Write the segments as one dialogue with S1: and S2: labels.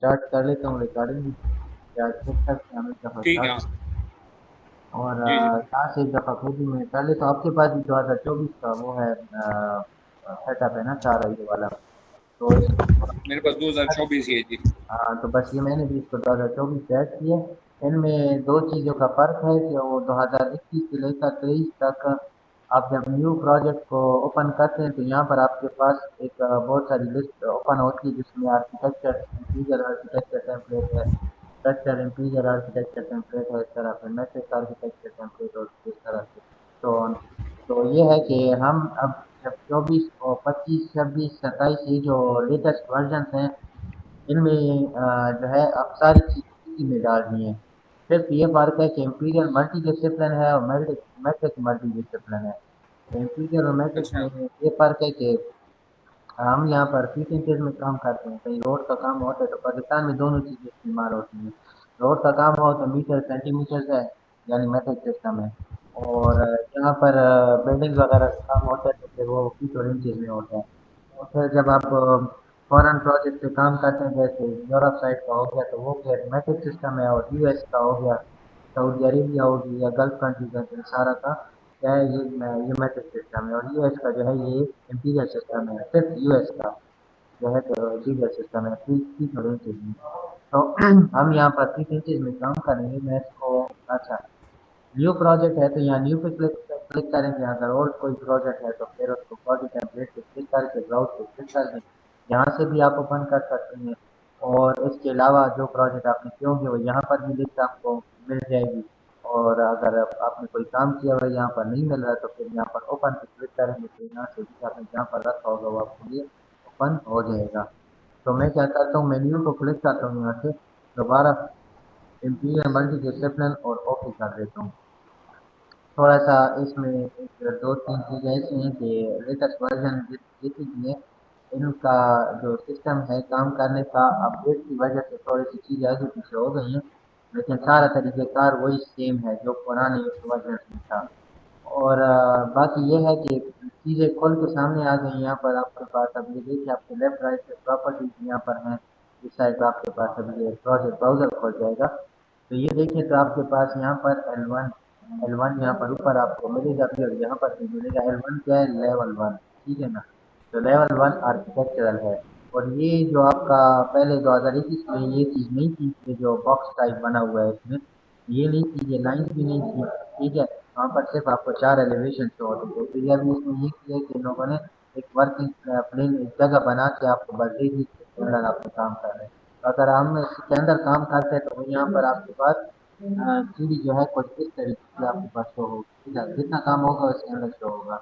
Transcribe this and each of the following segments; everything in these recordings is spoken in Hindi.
S1: स्टार्ट कर लेता हूँ रिकॉर्डिंग। या चेक करके हम एक दफ़ा
S2: ठीक है।
S1: स्टार्ट।
S2: हाँ।
S1: और
S2: जी जी।
S1: यहाँ से एक दफ़ा खुद ही मैं पहले तो आपके पास भी 2024 का वो है सेटअप है ना सारा ये वाला। तो इसको
S2: मेरे पास 2024 ही है जी।
S1: हाँ, तो बस ये मैंने भी इसको 2024 से ऐड किया। इनमें दो चीज़ों का फ़र्क है कि वो 2021 से लेकर 23 तक आप जब न्यू प्रोजेक्ट को ओपन करते हैं तो यहाँ पर आपके पास एक बहुत सारी लिस्ट ओपन होती है जिसमें आर्किटेक्चर इंटीरियर आर्किटेक्चर टेम्पलेट है, स्ट्रक्चर इंटीरियर आर्किटेक्चर टेम्पलेट है, इस तरह फिर मैट्रिक्स आर्किटेक्चर टेम्पलेट और इस तरह से। तो तो ये है कि हम अब जब 24 और 25 26 27 ये जो लेटेस्ट वर्जन हैं इनमें जो है अब सारी चीज़ें इसी में डाल दी हैं। सिर्फ ये फ़र्क है कि इम्पीरियल मल्टी डिसिप्लिन है और मैट्रिक्स मल्टी डिसिप्लिन है। इम्पीरियल और मैट्रिक्स
S2: अच्छा।
S1: में ये फ़र्क है कि हम यहाँ पर फीट इंचेस में काम करते हैं। कहीं रोड का काम होता है तो पाकिस्तान में दोनों चीज़ें इस्तेमाल होती हैं। रोड का काम हो तो मीटर सेंटीमीटर्स है, यानी मेट्रिक सिस्टम है। और यहाँ पर बिल्डिंग्स वगैरह का काम होता है तो फिर वो फीट और इंचेस में होता है। और फिर जब आप फॉरेन प्रोजेक्ट पे काम करते हैं जैसे यूरोप साइड का हो गया तो वो फिर मेट्रिक सिस्टम है। और यूएस का हो गया, सऊदी अरेबिया होगी या गल्फ कंट्री का तो सारा का क्या है ये मेट्रिक सिस्टम है। और यूएस का जो है ये इंपीरियल सिस्टम है। सिर्फ यूएस का जो है तो इंपीरियल सिस्टम है थ्री थ्री थोड़ी इंचज में। तो हम यहाँ पर थ्री इंचज में काम करेंगे। मैं इसको अच्छा न्यू प्रोजेक्ट है तो यहाँ न्यू पे क्लिक क्लिक करेंगे। अगर ओल्ड कोई प्रोजेक्ट है तो फिर उसको प्रोजेक्ट टेम्पलेट पे क्लिक करके ब्राउज पे क्लिक कर दें। यहाँ से भी आप ओपन कर सकते हैं। और इसके अलावा जो प्रोजेक्ट आपने किए होंगे वो यहाँ पर भी लिस्ट आपको मिल जाएगी। और अगर आपने कोई काम किया हुआ यहाँ पर नहीं मिल रहा तो फिर यहाँ पर ओपन पे क्लिक करेंगे तो यहाँ से भी आपने जहाँ पर रखा होगा वो आपके लिए ओपन हो जाएगा। तो मैं क्या करता हूँ मेन्यू को क्लिक करता हूँ यहाँ से दोबारा इंपीरियल मल्टी डिसिप्लिन और ओके कर देता हूँ। थोड़ा सा इसमें एक दो तीन चीज़ें ऐसी हैं कि लेटेस्ट वर्जन जितनी भी है इनका जो सिस्टम है काम करने का अपडेट की वजह से थोड़ी सी चीज़ें आगे पीछे हो गई हैं। लेकिन सारा तरीक़ेकार वही सेम है जो पुराने वर्जन में था। और बाकी ये है कि चीज़ें खोल के सामने आ गई। यहाँ पर आपके पास अब ये देखिए आपके लेफ्ट राइट से प्रॉपर्टीज यहाँ पर हैं। इस साइड आपके पास अब ये प्रोजेक्ट ब्राउज़र खोल जाएगा। तो ये देखिए तो आपके पास यहाँ पर एल वन यहाँ पर ऊपर आपको मिलेगा भी और यहाँ पर भी मिलेगा। एल वन क्या है लेवल वन, ठीक है ना। तो लेवल वन आर्किटेक्चरल है। और ये जो आपका पहले 2021 में ये चीज़ नहीं थी कि जो बॉक्स टाइप बना हुआ है इसमें ये नहीं थी, ये लाइन्स भी नहीं थी, ठीक है। वहाँ पर सिर्फ आपको चार एलिवेशन शो होते थे। तो ये अभी इसमें ये किया कि इन लोगों ने एक वर्किंग प्लेन एक जगह बना के आपको बस दे दी के अंदर आपको काम कर रहे हैं। तो अगर हम इसके अंदर काम करते हैं तो यहाँ पर आपके पास सीढ़ी जो है कुछ इस तरीके से आपके पास शो होगी, ठीक है। जितना काम होगा उसके अंदर शो होगा।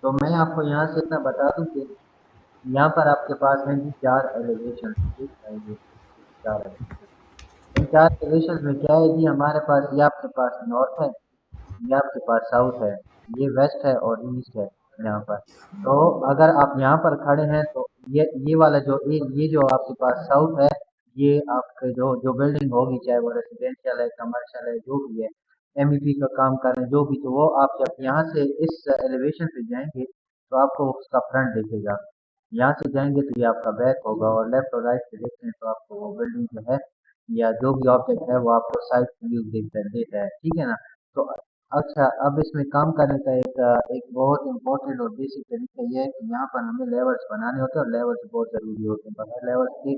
S1: तो मैं आपको यहाँ से इतना बता दूं कि यहाँ पर आपके पास हैं जी चार एलिवेशन, ठीक है। ये चार एलिवेशन, इन चार एलिवेशन में क्या है जी हमारे पास ये आपके पास नॉर्थ है, ये आपके पास साउथ है, ये वेस्ट है और ईस्ट है यहाँ पर। तो अगर आप यहाँ पर खड़े हैं तो ये वाला जो ये जो आपके पास साउथ है ये आपके जो जो बिल्डिंग होगी चाहे वो रेजिडेंशियल है कमर्शियल है जो भी है एमईपी का काम कर रहे हैं जो भी, तो वो आप जब यहाँ से इस एलिवेशन पे जाएंगे तो आपको उसका फ्रंट दिखेगा। यहाँ से जाएंगे तो ये आपका बैक होगा और लेफ्ट और राइट से देखें तो आपको वो बिल्डिंग जो है या जो भी ऑब्जेक्ट है वो आपको साइड व्यू देता है, ठीक है ना। तो अच्छा अब इसमें काम करने का एक बहुत इम्पोर्टेंट और बेसिक तरीका ये है कि यहाँ पर हमें लेवल्स बनाने होते हैं और लेवल्स बहुत ज़रूरी होते हैं। बगैर लेवल्स के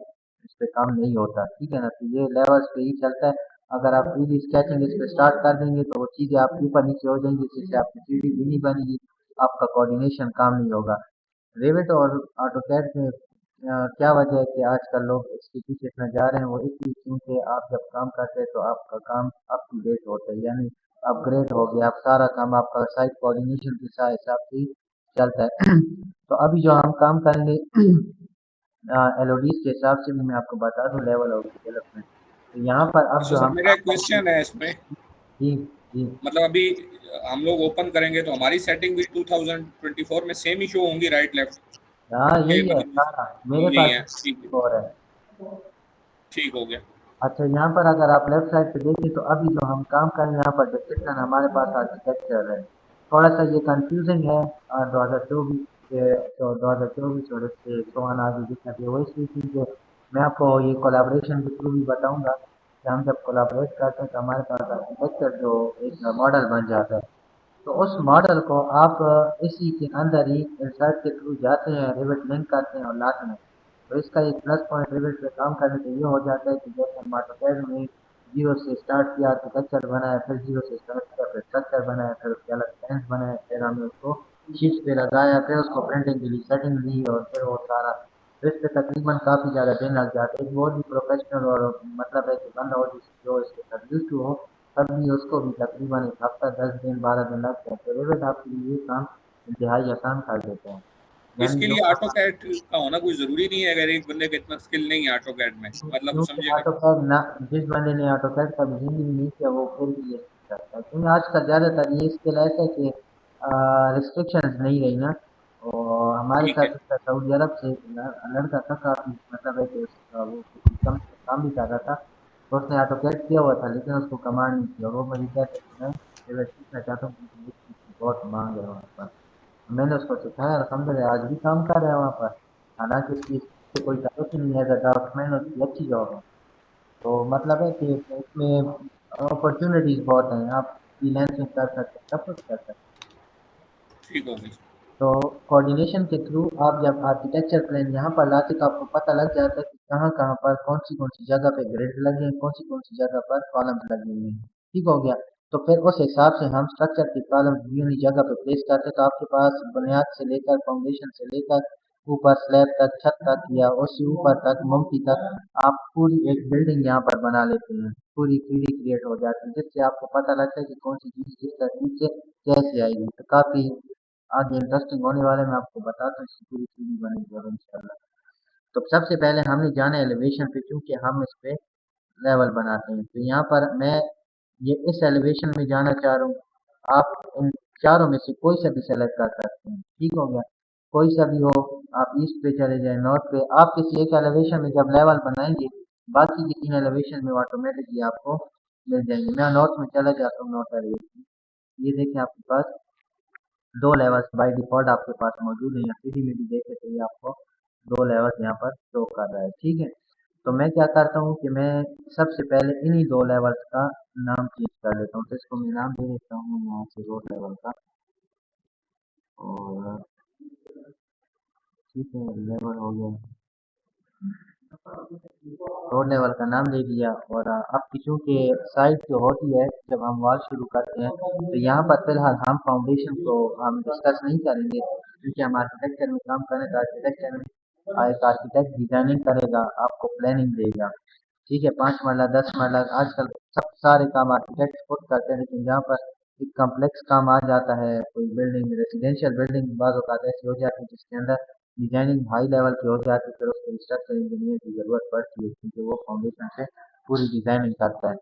S1: इस पे काम नहीं होता, ठीक है ना। तो ये लेवल्स पे ही चलता है। अगर आप 3D स्केचिंग इस पे स्टार्ट कर देंगे तो वो चीज़ें आपके ऊपर नीचे हो जाएंगी जिससे आपकी 3D भी नहीं बनेगी, आपका कोऑर्डिनेशन काम नहीं होगा। रेविट और ऑटोकैड में क्या वजह है कि आजकल लोग इसके पीछे इतना जा रहे हैं वो इसलिए क्योंकि आप जब काम करते हैं तो आपका काम अप टू डेट होता है, यानी अपग्रेड हो गया। आप सारा काम आपका साइट कोऑर्डिनेशन के साथ हिसाब से ही चलता है। तो अभी जो हम काम करेंगे एलओडीज के हिसाब से भी मैं आपको बता दूं लेवल ऑफ डेवलपमेंट। तो यहाँ पर अब
S2: अच्छा
S1: जो
S2: सर,
S1: हम
S2: मेरा
S1: काम
S2: एक
S1: करेंगे
S2: क्वेश्चन है इसमें।
S1: जी जी
S2: मतलब अभी हम लोग ओपन करेंगे तो हमारी सेटिंग भी 2024 में सेम ही शो होंगी, राइट लेफ्ट
S1: हाँ
S2: के
S1: यही है
S2: मतलब
S1: सारा मेरे
S2: यही
S1: पास
S2: है? ठीक है।
S1: भी और है।
S2: ठीक हो गया।
S1: अच्छा यहाँ पर अगर आप लेफ्ट साइड पे देखें तो अभी जो हम काम कर रहे हैं यहाँ पर डिस्क्रिप्शन हमारे पास आर्किटेक्चर है। थोड़ा सा ये कंफ्यूजिंग है 2024 के, तो 2024 और इसके 100 आगे जितना भी वो इसलिए क्योंकि मैं आपको ये कोलैबोरेशन के थ्रू भी बताऊंगा कि हम जब कोलैबोरेट करते हैं तो हमारे पास आर्किटेक्चर जो एक मॉडल बन जाता है। तो उस मॉडल को आप इसी के अंदर ही इंसर्ट के थ्रू जाते हैं, रिविट लिंक करते हैं और लाते हैं। तो इसका एक प्लस पॉइंट रिविट पे काम करने से ये हो जाता है कि जैसे हम ऑटोकैड में जीरो से स्टार्ट किया, आर्किटेक्चर बनाया, फिर जीरो से स्टार्ट किया, फिर स्ट्रक्चर बनाया, फिर उसके अलग प्लान्स बनाए, फिर हमने उसको शीट्स पे लगाया, फिर उसको प्रिंटिंग के लिए सेटिंग दी और फिर वो सारा, तो इस पे तकरीबन काफ़ी ज़्यादा दिन लग जाते हैं। एक बहुत ही प्रोफेशनल और मतलब है कि बंदा हो जो इसके साथ यूज टू हो, तब भी उसको भी तकरीबन एक हफ्ता 10 दिन 12 दिन लग जाते हैं। रिविट आपके लिए ये काम इंतहाई आसान कर देता है। यानी
S2: इसके
S1: जो
S2: लिए ऑटो कैड का होना कोई जरूरी नहीं है, अगर एक बंदे का इतना स्किल नहीं है ऑटो कैड में, मतलब वो
S1: क्योंकि
S2: समझेगा।
S1: ऑटोकैड ना, जिस बंदे ने ऑटोकैड कभी जिंदगी नहीं किया वो फिर भी ये सीख सकता है, क्योंकि आजकल ज़्यादातर ये स्किल ऐसा है कि रिस्ट्रिक्शंस नहीं रही ना। और हमारे
S2: ठीक है।
S1: साथ इसका सऊदी अरब से एक लड़का था, काफ़ी मतलब है कि उसका वो किसी कम काम भी कर रहा था, तो उसने ऑटोकैड किया हुआ था लेकिन उसको कमांड नहीं थी, और वो मुझे कहता कि मैं रिविट सीखना चाहता हूँ क्योंकि इस चीज़ की बहुत मांग है वहाँ पर। मैंने उसको सिखाया, अल्हम्दुलिल्लाह आज भी काम कर रहा है वहाँ पर। हालांकि उसकी इससे कोई ताल्लुक ही नहीं है, एज अ ड्राफ्टमैन उसकी अच्छी जॉब है। तो मतलब है कि इसमें अपॉर्चुनिटीज बहुत हैं, आप फ्रीलांसिंग कर सकते हैं, सब कुछ कर सकते हैं।
S2: ठीक होगी।
S1: तो कोऑर्डिनेशन के थ्रू आप जब आर्किटेक्चर प्लान यहाँ पर लाते तो आपको पता लग जाता है कि कहाँ कहाँ पर कौन सी जगह पे ग्रिड लगे हैं, कौन सी जगह पर कॉलम्स लगे हुए हैं। ठीक हो गया। तो फिर उस हिसाब से हम स्ट्रक्चर के कॉलम्स भी उन्हीं जगह पे प्लेस करते हैं, तो आपके पास बुनियाद से लेकर फाउंडेशन से लेकर ऊपर स्लैब तक, छत तक या उससे ऊपर तक, मम्फी तक आप पूरी एक बिल्डिंग यहाँ पर बना लेते हैं। पूरी 3D क्रिएट हो जाती है, जिससे आपको पता लगता है कि कौन सी चीज़ किस तरतीब से कैसे आएगी। तो काफ़ी आगे इंटरेस्टिंग होने वाला है, मैं आपको बताता हूँ इसकी पूरी 3D बनेगी अब इंशाल्लाह। तो सबसे पहले हमने जाना है एलिवेशन पे, क्योंकि हम इस पे लेवल बनाते हैं। तो यहाँ पर मैं ये इस एलिवेशन में जाना चाह रहा हूँ। आप इन चारों में से कोई सा भी सेलेक्ट कर सकते हैं। ठीक हो गया। कोई सा भी हो, आप ईस्ट पे चले जाएं, नॉर्थ पे, आप किसी एक एलिवेशन में जब लेवल बनाएंगे बाकी के 3 एलिवेशन में ऑटोमेटिकली आपको मिल जाएंगे। मैं नॉर्थ में चला जाता हूँ, नॉर्थ एलिवेशन। ये देखें आपके पास दो लेवल्स बाय डिफॉल्ट आपके पास मौजूद है। या सीधी में भी देखें तो ये आपको दो लेवल्स यहाँ पर शो कर रहा है। ठीक है। तो मैं क्या करता हूँ कि मैं सबसे पहले इन्हीं दो लेवल्स का नाम चेंज कर लेता हूँ। तो इसको मैं नाम दे देता हूँ यहाँ से रोड लेवल का। और ठीक है, लेवल हो गया, रोड लेवल का नाम दे दिया। और अब की चूंकि साइट जो होती है जब हम वॉल शुरू करते हैं, तो यहाँ पर फिलहाल हम फाउंडेशन को हम डिस्कस नहीं करेंगे, क्योंकि हम आर्किटेक्चर में काम करें तो आर्किटेक्चर में एक आर्किटेक्ट डिजाइनिंग करेगा, आपको प्लानिंग देगा। ठीक है, 5 मरला 10 मरला आजकल सब सारे काम आर्किटेक्ट खुद करते हैं, लेकिन जहाँ पर एक कम्प्लेक्स काम आ जाता है, कोई बिल्डिंग रेजिडेंशियल बिल्डिंग बाज़ औक़ात ऐसी हो जाती है जिसके अंदर डिजाइनिंग हाई लेवल की हो जाती है, फिर उसको स्ट्रक्चर इंजीनियर की ज़रूरत पड़ती है, क्योंकि वो फाउंडेशन से पूरी डिजाइनिंग करता है।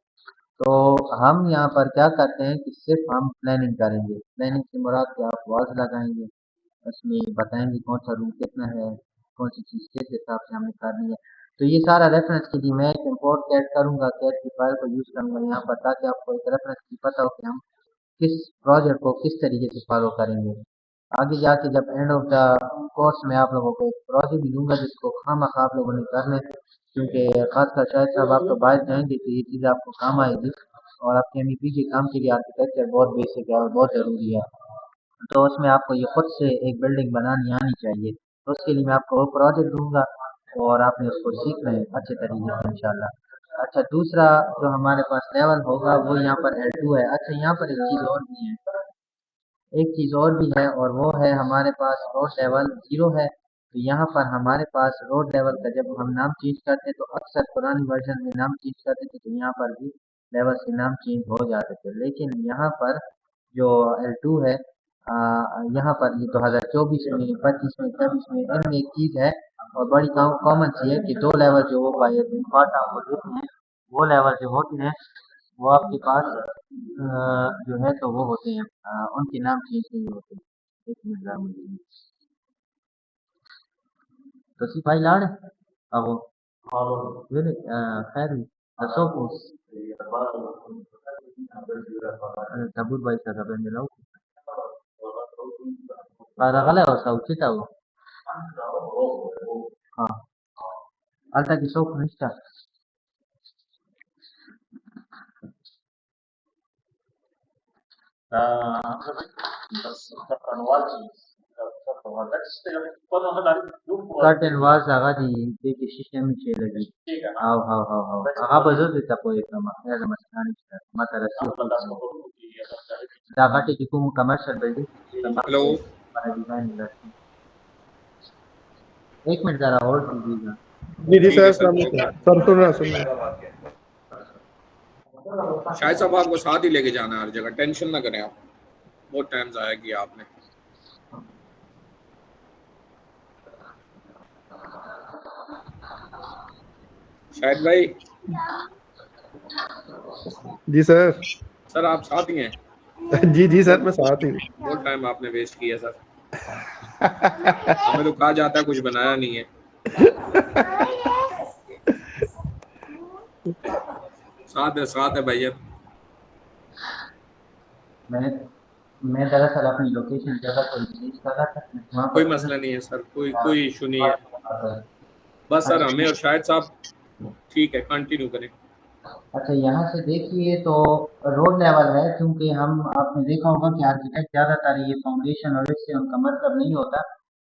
S1: तो हम यहाँ पर क्या करते हैं कि सिर्फ हम प्लानिंग करेंगे। प्लानिंग से मुराद कि आप वॉल्स लगाएंगे, उसमें बताएंगे कौन सा रूम कितना है, कौन सी चीज़ किस हिसाब से हमें करनी है। तो ये सारा रेफरेंस के लिए मैं एक इम्पोर्ट कैड करूँगा, कैड की फाइल को यूज़ करूँगा यहाँ पर, ताकि आपको एक रेफरेंस की पता हो कि हम किस प्रोजेक्ट को किस तरीके से फॉलो करेंगे। आगे जाके जब एंड ऑफ द कोर्स में आप लोगों को एक प्रोजेक्ट भी दूंगा जिसको खामखा आप लोगों ने करना है, क्योंकि खासकर शायद साहब आप तो बाहर जाएंगे तो ये चीज़ आपको काम आएगी। और आपके MEP के काम के लिए आर्किटेक्चर बहुत बेसिक है और बहुत ज़रूरी है। तो उसमें आपको ये खुद से एक बिल्डिंग बनानी आनी चाहिए। तो उसके लिए मैं आपको वो प्रोजेक्ट दूंगा और आपने उसको सीखना है अच्छे तरीके से इंशाल्लाह। अच्छा, दूसरा जो हमारे पास लेवल होगा वो यहाँ पर L2 है। अच्छा, यहाँ पर एक चीज़ और भी है, एक चीज़ और भी है, और वो है हमारे पास रोड लेवल 0 है। तो यहाँ पर हमारे पास रोड लेवल का जब हम नाम चेंज करते हैं तो अक्सर पुरानी वर्जन में नाम चेंज करते थे, तो यहाँ पर भी लेवल के नाम चेंज हो जाते थे। लेकिन यहाँ पर जो L2 है, यहाँ पर ये 2024 में 25 में 26 में इनमें एक चीज़ है और बड़ी कॉमन सी है कि दो लेवल जो वो बाय डिफॉल्ट आपको देते हैं, वो लेवल जो होते हैं वो आपके पास जो है तो वो होते हैं, उनके नाम चेंज नहीं होते। एक मिनट ज़रा मुझे तो सिपाही लाड़ अब वेले खैर सो tabut भाई साहब अपने मिलाओ para gala o sauchita o हाँ Alta que sou comunista. Curtain was agha di system ce lagi. Hau. Agha bazut ta po ekama. Ya da masani ta. Mata rasi. Da gati ki kum commercial building.
S2: Hello
S1: हमारा डिजाइन लगी। एक मिनट जरा होल्ड कीजिएगा।
S3: जी जी
S2: ठीक है
S3: सर
S2: सर,
S3: सर सुन रहा सुन रहा।
S2: शायद साहब आपको साथ ही लेके जाना है हर जगह, टेंशन ना करें आप, बहुत टाइम ज़ाया किया आपने। शायद भाई,
S3: जी सर
S2: सर आप साथ ही हैं?
S3: जी जी सर मैं साथ ही हूँ।
S2: बहुत टाइम आपने वेस्ट किया सर, हमें तो कहा जाता है कुछ बनाया नहीं है। साथ है भैया।
S1: मैं दरअसल अपनी लोकेशन जगह को चेंज कर रहा था। वहाँ
S2: कोई
S1: पर
S2: मसला नहीं है सर, कोई इशू नहीं है। बस सर
S1: अच्छा
S2: हमें और शायद साहब, ठीक है कंटिन्यू करें।
S1: अच्छा, यहाँ से देखिए तो रोड लेवल है, क्योंकि हम आपने देखा होगा कि आर्किटेक्ट ज़्यादातर ये फाउंडेशन और इससे उनका मतलब नहीं होता।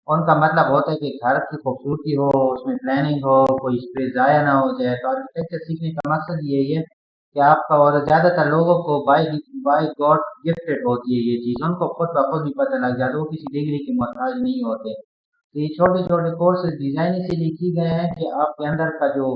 S1: उनका मतलब होता है कि घर की खूबसूरती हो, उसमें प्लानिंग हो, कोई स्पेस ज़ाया ना हो जाए। तो आर्किटेक्चर सीखने का मकसद यही है कि आपका, और ज़्यादातर लोगों को बाय गॉड गिफ्टेड होती है ये चीज़, उनको खुद ब खुद भी पता लग जाता है, वो किसी डिग्री के मोहताज नहीं होते। तो ये छोटे छोटे कोर्सेज डिज़ाइन इसीलिए की गए हैं कि आपके अंदर का जो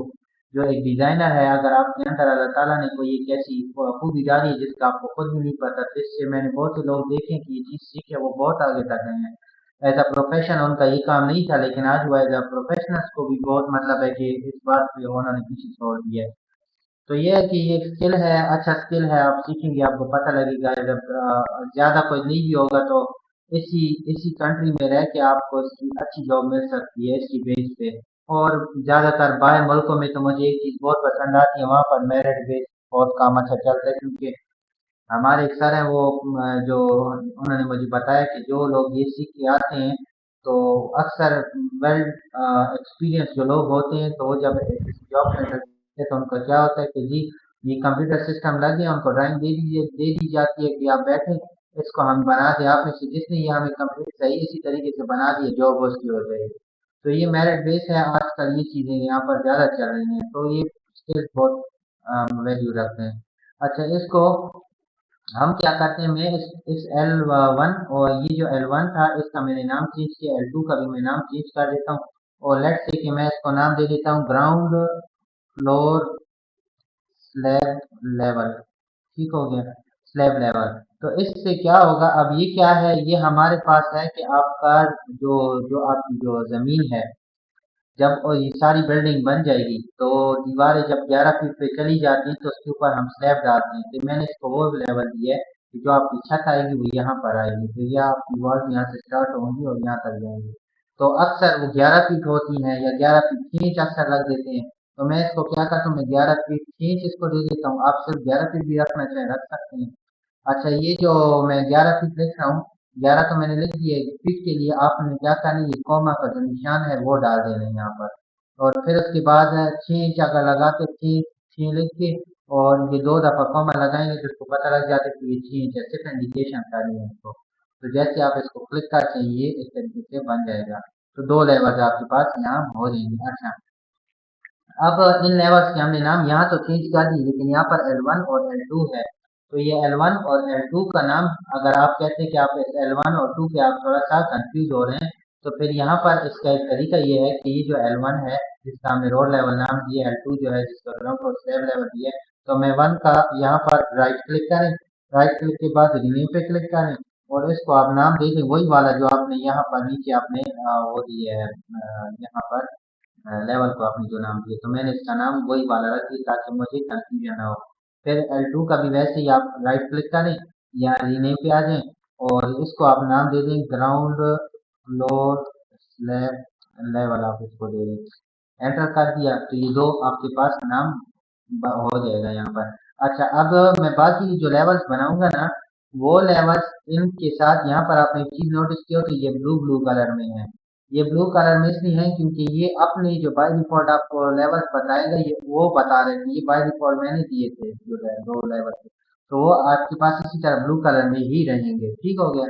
S1: जो एक डिज़ाइनर है, अगर आपके अंदर अल्लाह ताला ने कोई एक ऐसी खूबी डाली है जिसका आपको खुद भी नहीं पता, तो इससे मैंने बहुत से लोग देखे कि ये चीज़ सीखे वो बहुत आगे तक गए हैं। एज अ प्रोफेशन उनका ये काम नहीं था, लेकिन आज वो एज अ प्रोफेशनल्स को भी बहुत मतलब है कि इस बात पे उन्होंने पीछे छोड़ दिया है। तो ये है कि ये एक स्किल है, अच्छा स्किल है, आप सीखेंगे आपको पता लगेगा। जब ज़्यादा कोई नहीं भी होगा तो इसी इसी कंट्री में रह के आपको इसकी अच्छी जॉब मिल सकती है इसकी बेस पे। और ज़्यादातर बाहर मुल्कों में तो मुझे एक चीज़ बहुत पसंद आती है, वहाँ पर मेरिट बेस बहुत काम अच्छा चलता है, क्योंकि हमारे एक सर हैं वो जो उन्होंने मुझे बताया कि जो लोग ये सीख के आते हैं तो अक्सर वेल एक्सपीरियंस जो लोग होते हैं, तो वो जब जॉब में लगते हैं तो उनका क्या होता है कि जी ये कंप्यूटर सिस्टम लग गया, उनको ड्राइंग दे दी जाती है कि आप बैठे इसको हम बना दें, आप में से जिसने ये हमें कंप्लीट सही इसी तरीके से बना दिए जॉब उसकी हो जाएगी। तो ये मेरिट बेस है, आजकल ये चीज़ें यहाँ पर ज़्यादा चल रही हैं, तो ये स्किल्स बहुत वैल्यू रखते हैं। अच्छा, इसको हम क्या करते हैं, मैं इस L1 और ये जो L1 था इसका मैंने नाम चेंज किया, L2 का भी मैं नाम चेंज कर देता हूँ। और लेट्स से कि मैं इसको नाम दे देता हूँ ग्राउंड फ्लोर स्लैब लेवल। ठीक हो गया, स्लैब लेवल। तो इससे क्या होगा, अब ये क्या है, ये हमारे पास है कि आपका जो जो आपकी जो ज़मीन है, जब ये सारी बिल्डिंग बन जाएगी तो दीवारें जब 11 फीट पे चली जाती हैं तो उसके ऊपर हम स्लैब डालते हैं। तो मैंने इसको वो लेवल दिया है कि जो आपकी छत आएगी वो यहाँ पर आएगी, तो ये आपकी वॉल यहाँ से स्टार्ट होंगी और यहाँ तक जाएंगी। तो अक्सर वो 11 फीट होती हैं या 11 फीट खींच अक्सर लग देते हैं। तो मैं इसको क्या करता हूँ, मैं 11 फीट खींच इसको दे देता हूँ। आप सिर्फ 11 फीट भी रखना चाहें रख सकते हैं। अच्छा, ये जो मैं 11 फीट लिख रहा हूँ, 11 तो मैंने लिख दिया है। फीट के लिए आपने क्या करना है, ये कॉमा का जो निशान है वो डाल देना है यहाँ पर। और फिर उसके बाद 6 इंच अगर लगाते, 6 लिख के और ये 2 दफ़ा कॉमा लगाएंगे तो इसको पता लग जाता है कि ये 6 इंच है, सिर्फ इंडिकेशन करनी है इसको। तो जैसे आप इसको क्लिक करते हैं ये इस तरीके से बन जाएगा। तो 2 लेवल्स आपके पास यहाँ हो जाएंगे। अच्छा, अब इन लेवल्स के हमने नाम यहाँ तो चेंज कर दिए, लेकिन यहाँ पर L1 और L2 है। तो ये L1 और L2 का नाम, अगर आप कहते हैं कि आप इस L1 और 2 पे आप थोड़ा सा कंफ्यूज हो रहे हैं, तो फिर यहाँ पर इसका एक तरीका ये है कि ये जो L1 है जिसका हमने रोड लेवल नाम दिया, L2 जो है जिसका ग्राउंड फ्लोर स्लैब लेवल दिया है, तो मैं 1 का यहाँ पर राइट क्लिक करें, राइट क्लिक के बाद रिन्यू पे क्लिक करें और इसको आप नाम दे दें वही वाला जो आपने यहाँ पर नीचे आपने वो दिया है, यहाँ पर लेवल को आपने जो नाम दिया, तो मैंने इसका नाम वही वाला रख दिया ताकि मुझे कंफ्यूजन ना हो। फिर L2 का भी वैसे ही आप राइट क्लिक करें या रीनेम पे आ जाएं और इसको आप नाम दे दें ग्राउंड फ्लोर स्लैब लेवल, आप इसको दे दें। एंटर कर दिया तो ये दो आपके पास नाम हो जाएगा यहाँ पर। अच्छा, अब मैं बाकी जो लेवल्स बनाऊंगा ना, वो लेवल्स इनके साथ यहाँ पर आपने एक चीज नोटिस की हो तो ये ब्लू ब्लू कलर में है, ये ब्लू कलर में इसलिए है क्योंकि ये अपने जो बाय डिफॉल्ट आपको लेवल्स बताएगा ये वो बता रहे थे, ये बाय डिफॉल्ट मैंने दिए थे जो दो लेवल थे, तो वो आपके पास इसी तरह ब्लू कलर में ही रहेंगे। ठीक हो गया।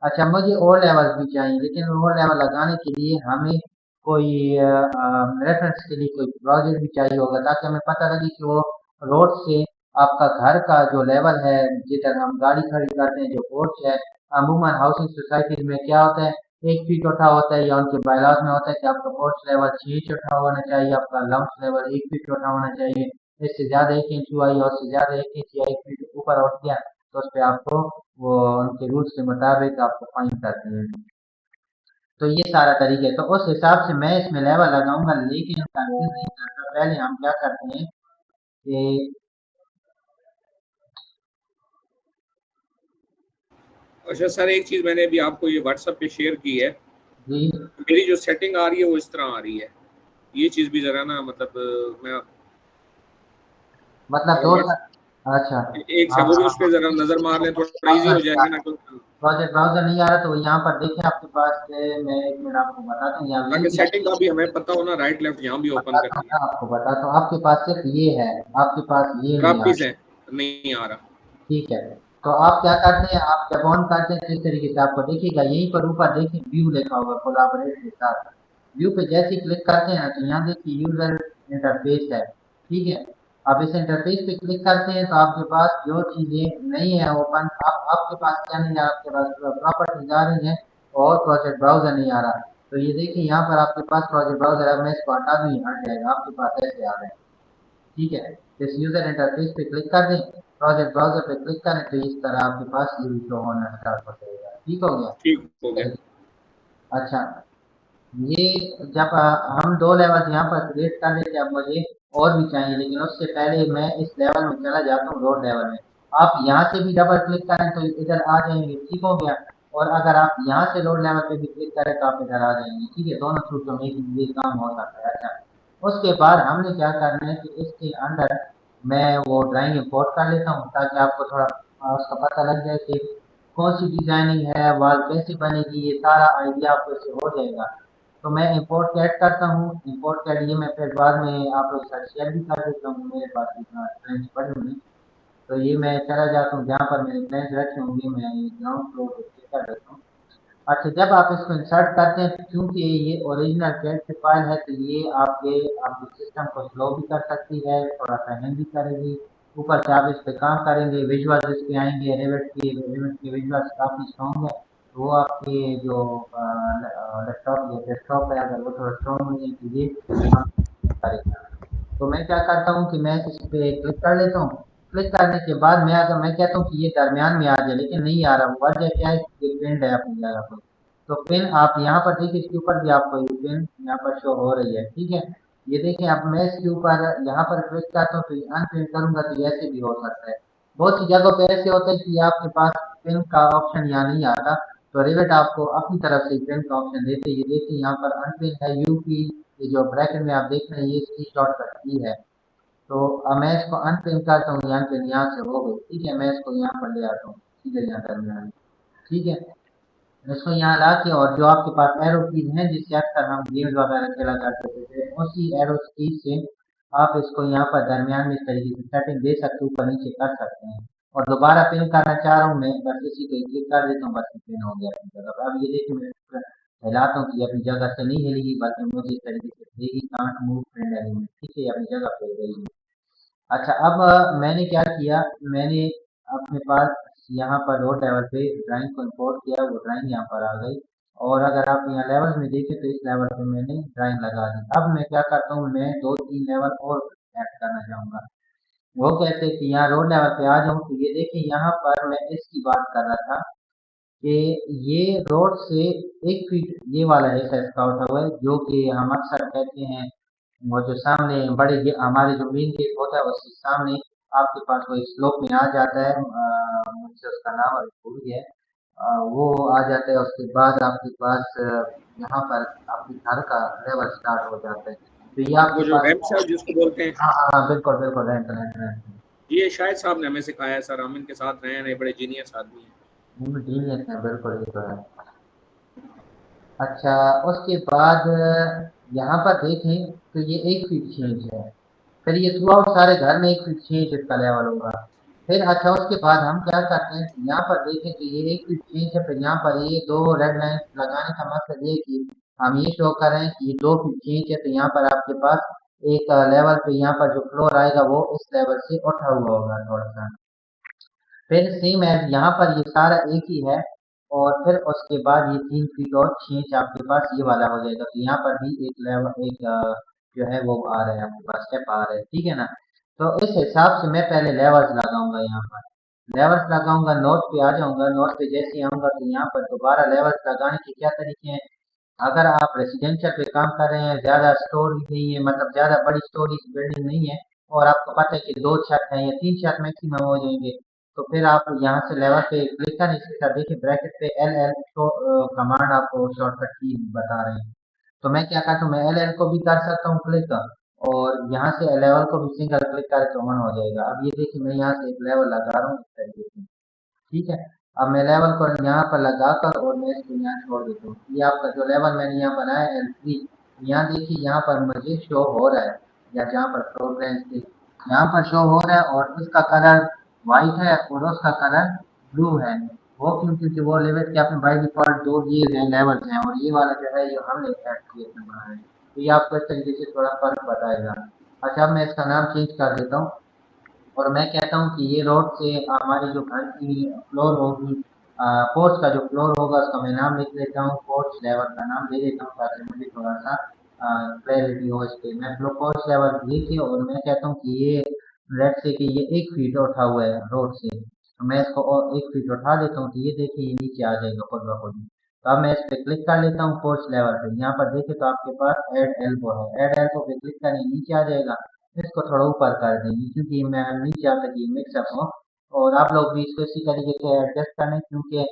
S1: अच्छा, मुझे और लेवल्स भी चाहिए, लेकिन और लेवल लगाने के लिए हमें कोई रेफरेंस के लिए कोई प्रोजेक्ट भी चाहिए होगा, ताकि हमें पता लगे कि वो रोड से आपका घर का जो लेवल है, जिधर हम गाड़ी खड़ी करते हैं, जो पोर्च है, अमूमन हाउसिंग सोसाइटी में क्या होता है, 1 फीट उठा होता है, या उनके बायलॉज में होता है कि आपका पोर्च लेवल 6 इंच उठा होना चाहिए, आपका लम्स लेवल 1 फीट उठा होना चाहिए। इससे ज्यादा 1 इंच हुआ या उससे ज्यादा 1 इंच या 1 फीट ऊपर उठ गया तो उस पर आपको वो उनके रूल्स के मुताबिक आपको फाइन करते हैं। तो ये सारा तरीका है, तो उस हिसाब से मैं इसमें लेवल लगाऊंगा, लेकिन कंफ्यूज नहीं करता। पहले हम क्या करते हैं कि
S2: अच्छा सर, एक चीज मैंने अभी आपको ये व्हाट्सएप पे शेयर की है,
S1: जी
S2: मेरी जो सेटिंग आ रही है वो इस तरह आ रही है। ये चीज भी जरा ना मतलब मैं
S1: मतलब
S2: अगर
S1: दो
S2: व्हाट्स
S1: अच्छा,
S2: एक से
S1: हाँ
S2: वो भी
S1: हाँ
S2: उस पर जरा नजर मार लें, थोड़ा इजी हो जाएगा ना,
S1: प्रोजेक्ट ब्राउजर नहीं आ रहा तो यहाँ पर देखें आपके पास मैं 1 मिनट आपको बताता हूँ, यहाँ व्यू
S2: ताकि
S1: की
S2: सेटिंग का भी हमें पता हो ना, राइट लेफ्ट यहाँ भी ओपन
S1: बताता हूँ
S2: करनी है।
S1: ना, आपको बताता हूँ। आपके पास सिर्फ ये है, आपके पास ये नहीं आ
S2: खराब
S1: रहा।
S2: पीस है, नहीं आ रहा।
S1: ठीक है, तो आप क्या करते हैं, आप जब ऑन करते हैं तो इस तरीके से आपको देखिएगा, यहीं पर ऊपर देखिए व्यू लिखा होगा कोलैबोरेट के साथ। व्यू पे जैसे ही क्लिक करते हैं तो यहाँ देखिए यूजर इंटरफेस है। ठीक है, आप इस इंटरफेस पे क्लिक करते हैं तो आपके पास जो चीजें नहीं है ओपन, आपके पास क्या नहीं है, आपके पास प्रॉपर्टीज आ रही है और प्रोजेक्ट ब्राउजर नहीं आ रहा। तो ये देखिए यहाँ पर आपके पास प्रोजेक्ट ब्राउजर है, मैं इसको हटा दूँ, हट जाएगा, आपके पास ऐसे आ रहे हैं। ठीक है, इस यूजर इंटरफेस पे क्लिक कर दें, प्रोजेक्ट ब्राउजर पे क्लिक करें तो इस तरह आपके पास ये शो होना स्टार्ट हो जाएगा। ठीक हो गया।
S2: ठीक हो गया।
S1: अच्छा, ये जब हम दो लेवल यहाँ पर क्रिएट कर लेते हैं, अब मुझे और भी चाहिए, लेकिन उससे पहले मैं इस लेवल में चला जाता हूँ, रोड लेवल में। आप यहाँ से भी डबल क्लिक करें तो इधर आ जाएंगे। ठीक हो गया। और अगर आप यहाँ से रोड लेवल पे भी क्लिक करें तो आप इधर आ जाएंगे। ठीक है, दोनों सूत्रों में ये काम हो सकता है। अच्छा, उसके बाद हमने क्या करना है कि इसके अंदर मैं वो ड्राइंग इंपोर्ट कर लेता हूँ, ताकि आपको थोड़ा उसका पता लग जाए कि कौन सी डिजाइनिंग है, वॉल कैसे बनेगी, ये सारा आइडिया आपको इससे हो जाएगा। तो मैं इंपोर्ट कैट करता हूँ, इंपोर्ट कैट ये मैं फिर बाद में आप लोग साथ शेयर भी कर देता हूँ, मेरे पास इतना फ्रेंड्स पड़े हुए हैं। तो ये मैं चला जाता हूँ जहाँ पर मेरे फ्रेंड्स रखे होंगे, मैं ये ग्राउंड फ्लोर पे क्लिक कर देता हूँ। अच्छा, जब आप इसको इंसर्ट करते हैं, क्योंकि ये ओरिजिनल कैट से फाइल है तो ये आपके सिस्टम को स्लो भी कर सकती है, थोड़ा सा हैंग भी करेगी। ऊपर से आप इस पे काम करेंगे, विजुअल्स इस पे आएंगे, रिवेट के विजुअल्स काफी स्ट्रॉन्ग है। तो वो आपके जो लैपटॉप या डेस्कटॉप है, अगर वो थोड़ा स्ट्रॉन्ग नहीं है तो ये काम करेगा। तो मैं क्या करता हूँ कि मैं इस पे क्लिक कर लेता हूँ। क्लिक करने के बाद मैं कहता हूँ कि ये दरमियान में आ जाए, लेकिन नहीं आ रहा। वजह क्या है कि ये पिन है अपनी जगह पर। तो पिन आप यहाँ पर देखिए, इसके ऊपर भी आपको ये पिन यहाँ पर शो हो रही है। ठीक है, ये देखिए, अब मैं इसके ऊपर यहाँ पर क्लिक करता हूँ तो ये अनपिन करूंगा तो ये ऐसे भी हो सकता है। बहुत सी जगहों पे ऐसे होता है कि आपके पास पिन का ऑप्शन यहाँ नहीं आता, तो रिवेट आपको अपनी तरफ से पिन का ऑप्शन देते हैं। ये देखिए यहाँ पर अनपिन है, यूपी, ये जो ब्रैकेट में आप देख रहे हैं ये इसकी शॉर्टकट की है। तो अब मैं इसको अनपिन करता हूँ, यहाँ पे यहाँ से हो गई। ठीक है, मैं इसको यहाँ पर ले आता हूँ सीधे यहाँ दरमियान में। ठीक है, इसको यहाँ ला के, और जो आपके पास एरो कीज हैं जिससे अक्सर हम गेम्स वगैरह खेला करते थे, उसी एरो कीज से आप इसको यहाँ पर दरमियान में इस तरीके से सेटिंग दे सकते, ऊपर नीचे कर सकते हैं। और दोबारा पिन करना चाह रहा हूँ मैं, बस इसी को क्लिक कर देता हूँ, बस पिन हो गया अपनी जगह पर। अब ये देखिए मैं हिलाता हूँ कि ये अपनी जगह से नहीं हिलेगी, बल्कि मुझे इस तरीके से देगी, कांट मूव फ्रेंड एलिमेंट। ठीक है, ये अपनी जगह पे गई। अच्छा, अब मैंने क्या किया, मैंने अपने पास यहाँ पर रोड लेवल पे ड्राइंग को इंपोर्ट किया, वो ड्राइंग यहाँ पर आ गई। और अगर आप यहाँ लेवल में देखें तो इस लेवल पे मैंने ड्राइंग लगा दी। अब मैं क्या करता हूँ, मैं 2-3 लेवल और ऐड करना चाहूँगा। वो कहते हैं कि यहाँ रोड लेवल पे आ जाऊँ, तो ये देखिए यहाँ पर मैं इसकी बात कर रहा था कि ये रोड से 1 फीट ये वाला हिस्सा इसका उठा हुआ है, जो कि हम अक्सर कहते हैं वो जो सामने हमारे जो मेन गेट होता है उसके सामने आपके पास वो स्लोप में आ जाता है, मुझसे उसका नाम अभी भूल गया है। वो आ जाता है, उसके बाद आपके पास यहाँ पर आपके घर का लेवल स्टार्ट हो जाता है, तो ये
S2: वो
S1: आपके
S2: जो
S1: पास।
S2: रैम साहब जिसको बोलते हैं,
S1: हाँ हाँ हाँ, बिल्कुल बिल्कुल, रेंट रेंट रेंट।
S2: ये शायद साहब ने हमें सिखाया है सर, हम इनके साथ रहे हैं, बड़े जीनियस आदमी हैं।
S1: जीनियस है, बिल्कुल ये तो है। अच्छा, उसके बाद यहाँ पर देखें तो ये 1 फीट चेंज है। फिर ये थ्रू आउट सारे घर में 1 फीट चेंज इसका लेवल होगा। फिर अच्छा उसके बाद हम क्या करते हैं, यहाँ पर देखें तो ये 1 फीट चेंज है, फिर यहाँ पर ये 2 रेड लाइन लगाने का मकसद ये है कि हम ये शो कर रहे हैं कि ये 2 फीट चेंज है, तो यहाँ पर आपके पास एक लेवल पे यहाँ पर जो फ्लोर आएगा वो इस लेवल से उठा हुआ होगा थोड़ा-सा। फिर सेम एज़ यहाँ पर ये सारा एक ही है और फिर उसके बाद ये 3 फीट और 6 इंच आपके पास ये वाला हो जाएगा। तो यहाँ पर भी एक लेवल एक जो है वो आ रहा है आपके पास स्टेप आ रहा है, ठीक है ना? तो इस हिसाब से मैं पहले लेवल्स लगाऊँगा यहाँ पर। लेवल्स लगाऊँगा, नोट पे आ जाऊँगा, नोट पे जैसे ही आऊँगा तो यहाँ पर दोबारा लेवल्स लगाने के क्या तरीके हैं, अगर आप रेज़िडेंशियल पे काम कर रहे हैं, ज़्यादा स्टोरी नहीं है, मतलब ज़्यादा बड़ी स्टोरीज़ बिल्डिंग नहीं है और आपको पता है कि 2 छत हैं या 3 छत मैक्सिमम हो जाएँगे, तो फिर आप यहाँ से लेवल पे क्लिक करें। इसके साथ देखिए ब्रैकेट पे एल कमांड आपको शॉर्टकट की बता रहे हैं। तो मैं क्या करता हूँ, मैं एल को भी कर सकता हूँ क्लिक और यहाँ से लेवल को भी सिंगल क्लिक करें तो ऑन हो जाएगा। अब ये देखिए मैं यहाँ से एक लेवल लगा रहा हूँ इस तरीके से, ठीक है। अब मैं लेवल को यहाँ पर लगाकर और मैं इसको यहाँ छोड़ देता हूँ। ये आपका जो लेवल मैंने यहाँ बनाया है L3, यहाँ देखिए यहाँ पर मुझे शो हो रहा है, या जहाँ पर फ्लोर प्लान थे यहाँ पर शो हो रहा है और इसका कलर वाइट है और उसका कलर ब्लू है। वो क्यों? क्योंकि वो लेवल के अपने बाई डिफॉल्ट दो ये हैं लेवल्स हैं और ये वाला जो है ये हमने सेट किया है बनाया है। तो ये आपको इस तरीके से थोड़ा फर्क बताएगा। अच्छा, अब मैं इसका नाम चेंज कर देता हूँ और मैं कहता हूँ कि ये रोड से हमारी जो घर की फ्लोर होगी, पोर्च का जो फ्लोर होगा उसका मैं नाम लिख देता हूँ, पोर्च लेवल का नाम दे देता हूँ ताकि मुझे थोड़ा सा क्लैरिटी हो इस पे। मैं पोर्च लेवल देखिए और मैं कहता हूँ कि ये लेट से कि ये 1 फीट उठा हुआ है रोड से, तो मैं इसको और 1 फीट उठा देता हूँ, तो ये देखिए ये नीचे आ जाएगा खुद ब खुद ही। तो अब मैं इस पे क्लिक कर लेता हूँ पोर्च लेवल पे, यहाँ पर देखिए तो आपके पास ऐड एल्बो है, ऐड एल्बो पे क्लिक करें नीचे आ जाएगा। इसको थोड़ा ऊपर कर देंगे क्योंकि मैं नहीं चाहता कि मिक्सअप हो और आप लोग भी इसको इसी तरीके से एडजस्ट करें, क्योंकि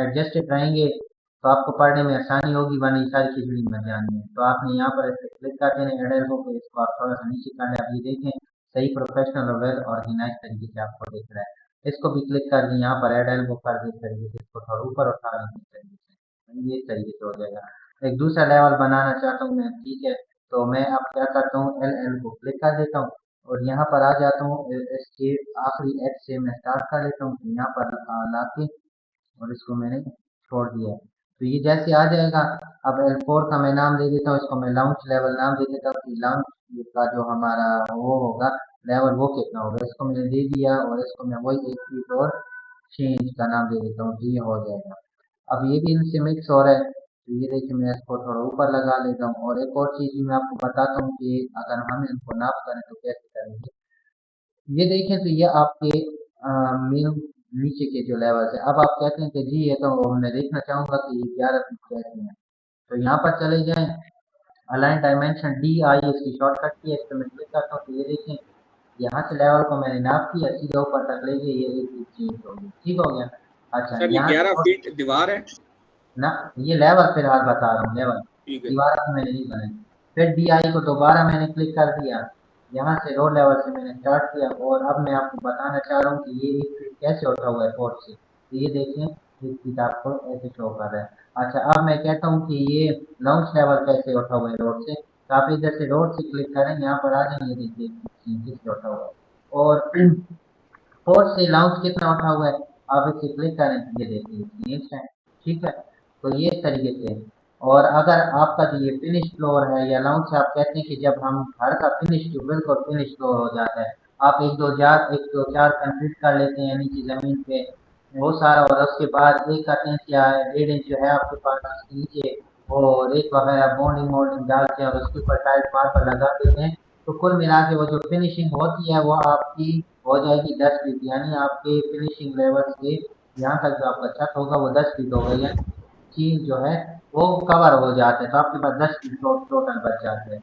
S1: एडजस्टेड रहेंगे तो आपको पढ़ने में आसानी होगी, वरना ये सारी खिचड़ी में जानी है। तो आपने यहाँ पर इस पे क्लिक कर देना एड एल्बो पे, इसको आप थोड़ा सा नीचे कर लें। आप ये देखें सही प्रोफेशनल और वेल ऑर्गेनाइज तरीके से आपको दिख रहा है। इसको भी क्लिक कर दें, यहाँ पर एड एल्बो कर दें इस तरीके से, इसको थोड़ा ऊपर उठा दें इस तरीके से, ये इस तरीके से हो जाएगा। एक दूसरा लेवल बनाना चाहता हूँ मैं, ठीक है। तो मैं अब क्या करता हूँ एल को क्लिक कर देता हूँ और यहाँ पर आ जाता हूँ इसके आखिरी एच से मैं स्टार्ट कर लेता हूँ, तो यहाँ पर लाके और इसको मैंने छोड़ दिया है। तो ये जैसे आ जाएगा, अब L4 का मैं नाम दे देता हूँ, इसको मैं लाउंज लेवल नाम दे देता हूँ कि लाउंज का जो हमारा वो होगा लेवल वो कितना होगा, इसको मैंने दे दिया और इसको मैं वही 1 फीट और 6 इंच का नाम दे देता हूँ, तो ये हो जाएगा। अब ये भी इनसे मिक्स हो रहा है, तो ये देखिए मैं इसको थोड़ा ऊपर लगा लेता हूँ और एक और चीज़ भी मैं आपको बताता हूँ कि अगर हम इनको नाप करें तो कैसे करेंगे। ये देखें तो ये आपके मेन नीचे के जो लेवल्स है। अब आप कहते हैं कि जी ये तो मैं देखना चाहूँगा कि ये 11 फीट कैसे हैं, तो यहाँ पर चले जाएं, अलाइन डायमेंशन DI इसकी शॉर्टकट की है, इस पर मैं क्लिक करता हूँ तो ये देखें यहाँ से लेवल को मैंने नाप किया, सीधा ऊपर तक ले गए, ये 1 फीट चेंज हो गई, ठीक हो गया। अच्छा
S2: सर ये
S1: यहाँ
S2: 11
S1: से
S2: फीट दीवार है?
S1: ना, ये लेवल फिलहाल बता रहा हूँ, लेवल
S2: ठीक है।
S1: दीवार तो मैंने नहीं बनाई। फिर DI को दोबारा मैंने क्लिक कर दिया, यहाँ से रो लेवल से मैंने स्टार्ट किया और अब मैं आपको बताना चाह रहा हूँ कि ये 1 फीट कैसे उठा हुआ है पोर्ट से, तो ये देखें 1 फीट आपको ऐसे शो कर रहा है। अच्छा, अब मैं कहता हूँ कि ये लाउंज लेवल कैसे उठा हुआ है रोड से, तो आप इधर से रोड से क्लिक करें, यहाँ पर आ जाएंगे, देखिए कैसे उठा हुआ है और फोर्थ से लाउंज कितना उठा हुआ है, आप इसे क्लिक करें, ये देखिए नेक्स्ट है, ठीक है। तो ये इस तरीके से है। और अगर आपका जो ये फिनिश फ्लोर है या लाउंज से आप कहते हैं कि जब हम घर का फिनिश जो बिल्कुल फिनिश फ्लोर हो जाता है, आप एक दो चार कंक्रीट कर लेते हैं नीचे जमीन पे वो सारा, और उसके बाद एक कहते हैं क्या 1.5 इंच जो है आपके पास उसके नीचे वो रेत वगैरह बॉन्डिंग वॉन्डिंग डालते हैं और उसके ऊपर टाइल्स मार्बल लगा देते हैं, तो कुल मिला के वो जो फिनिशिंग होती है वो आपकी हो जाएगी 10 फीट, यानी आपके फिनिशिंग लेवल से यहाँ तक जो आपका छत होगा वो 10 फीट होगा, यानी चीज जो है वो कवर हो जाता है, तो आपके पास 10 फीट टोटल बच जाते हैं।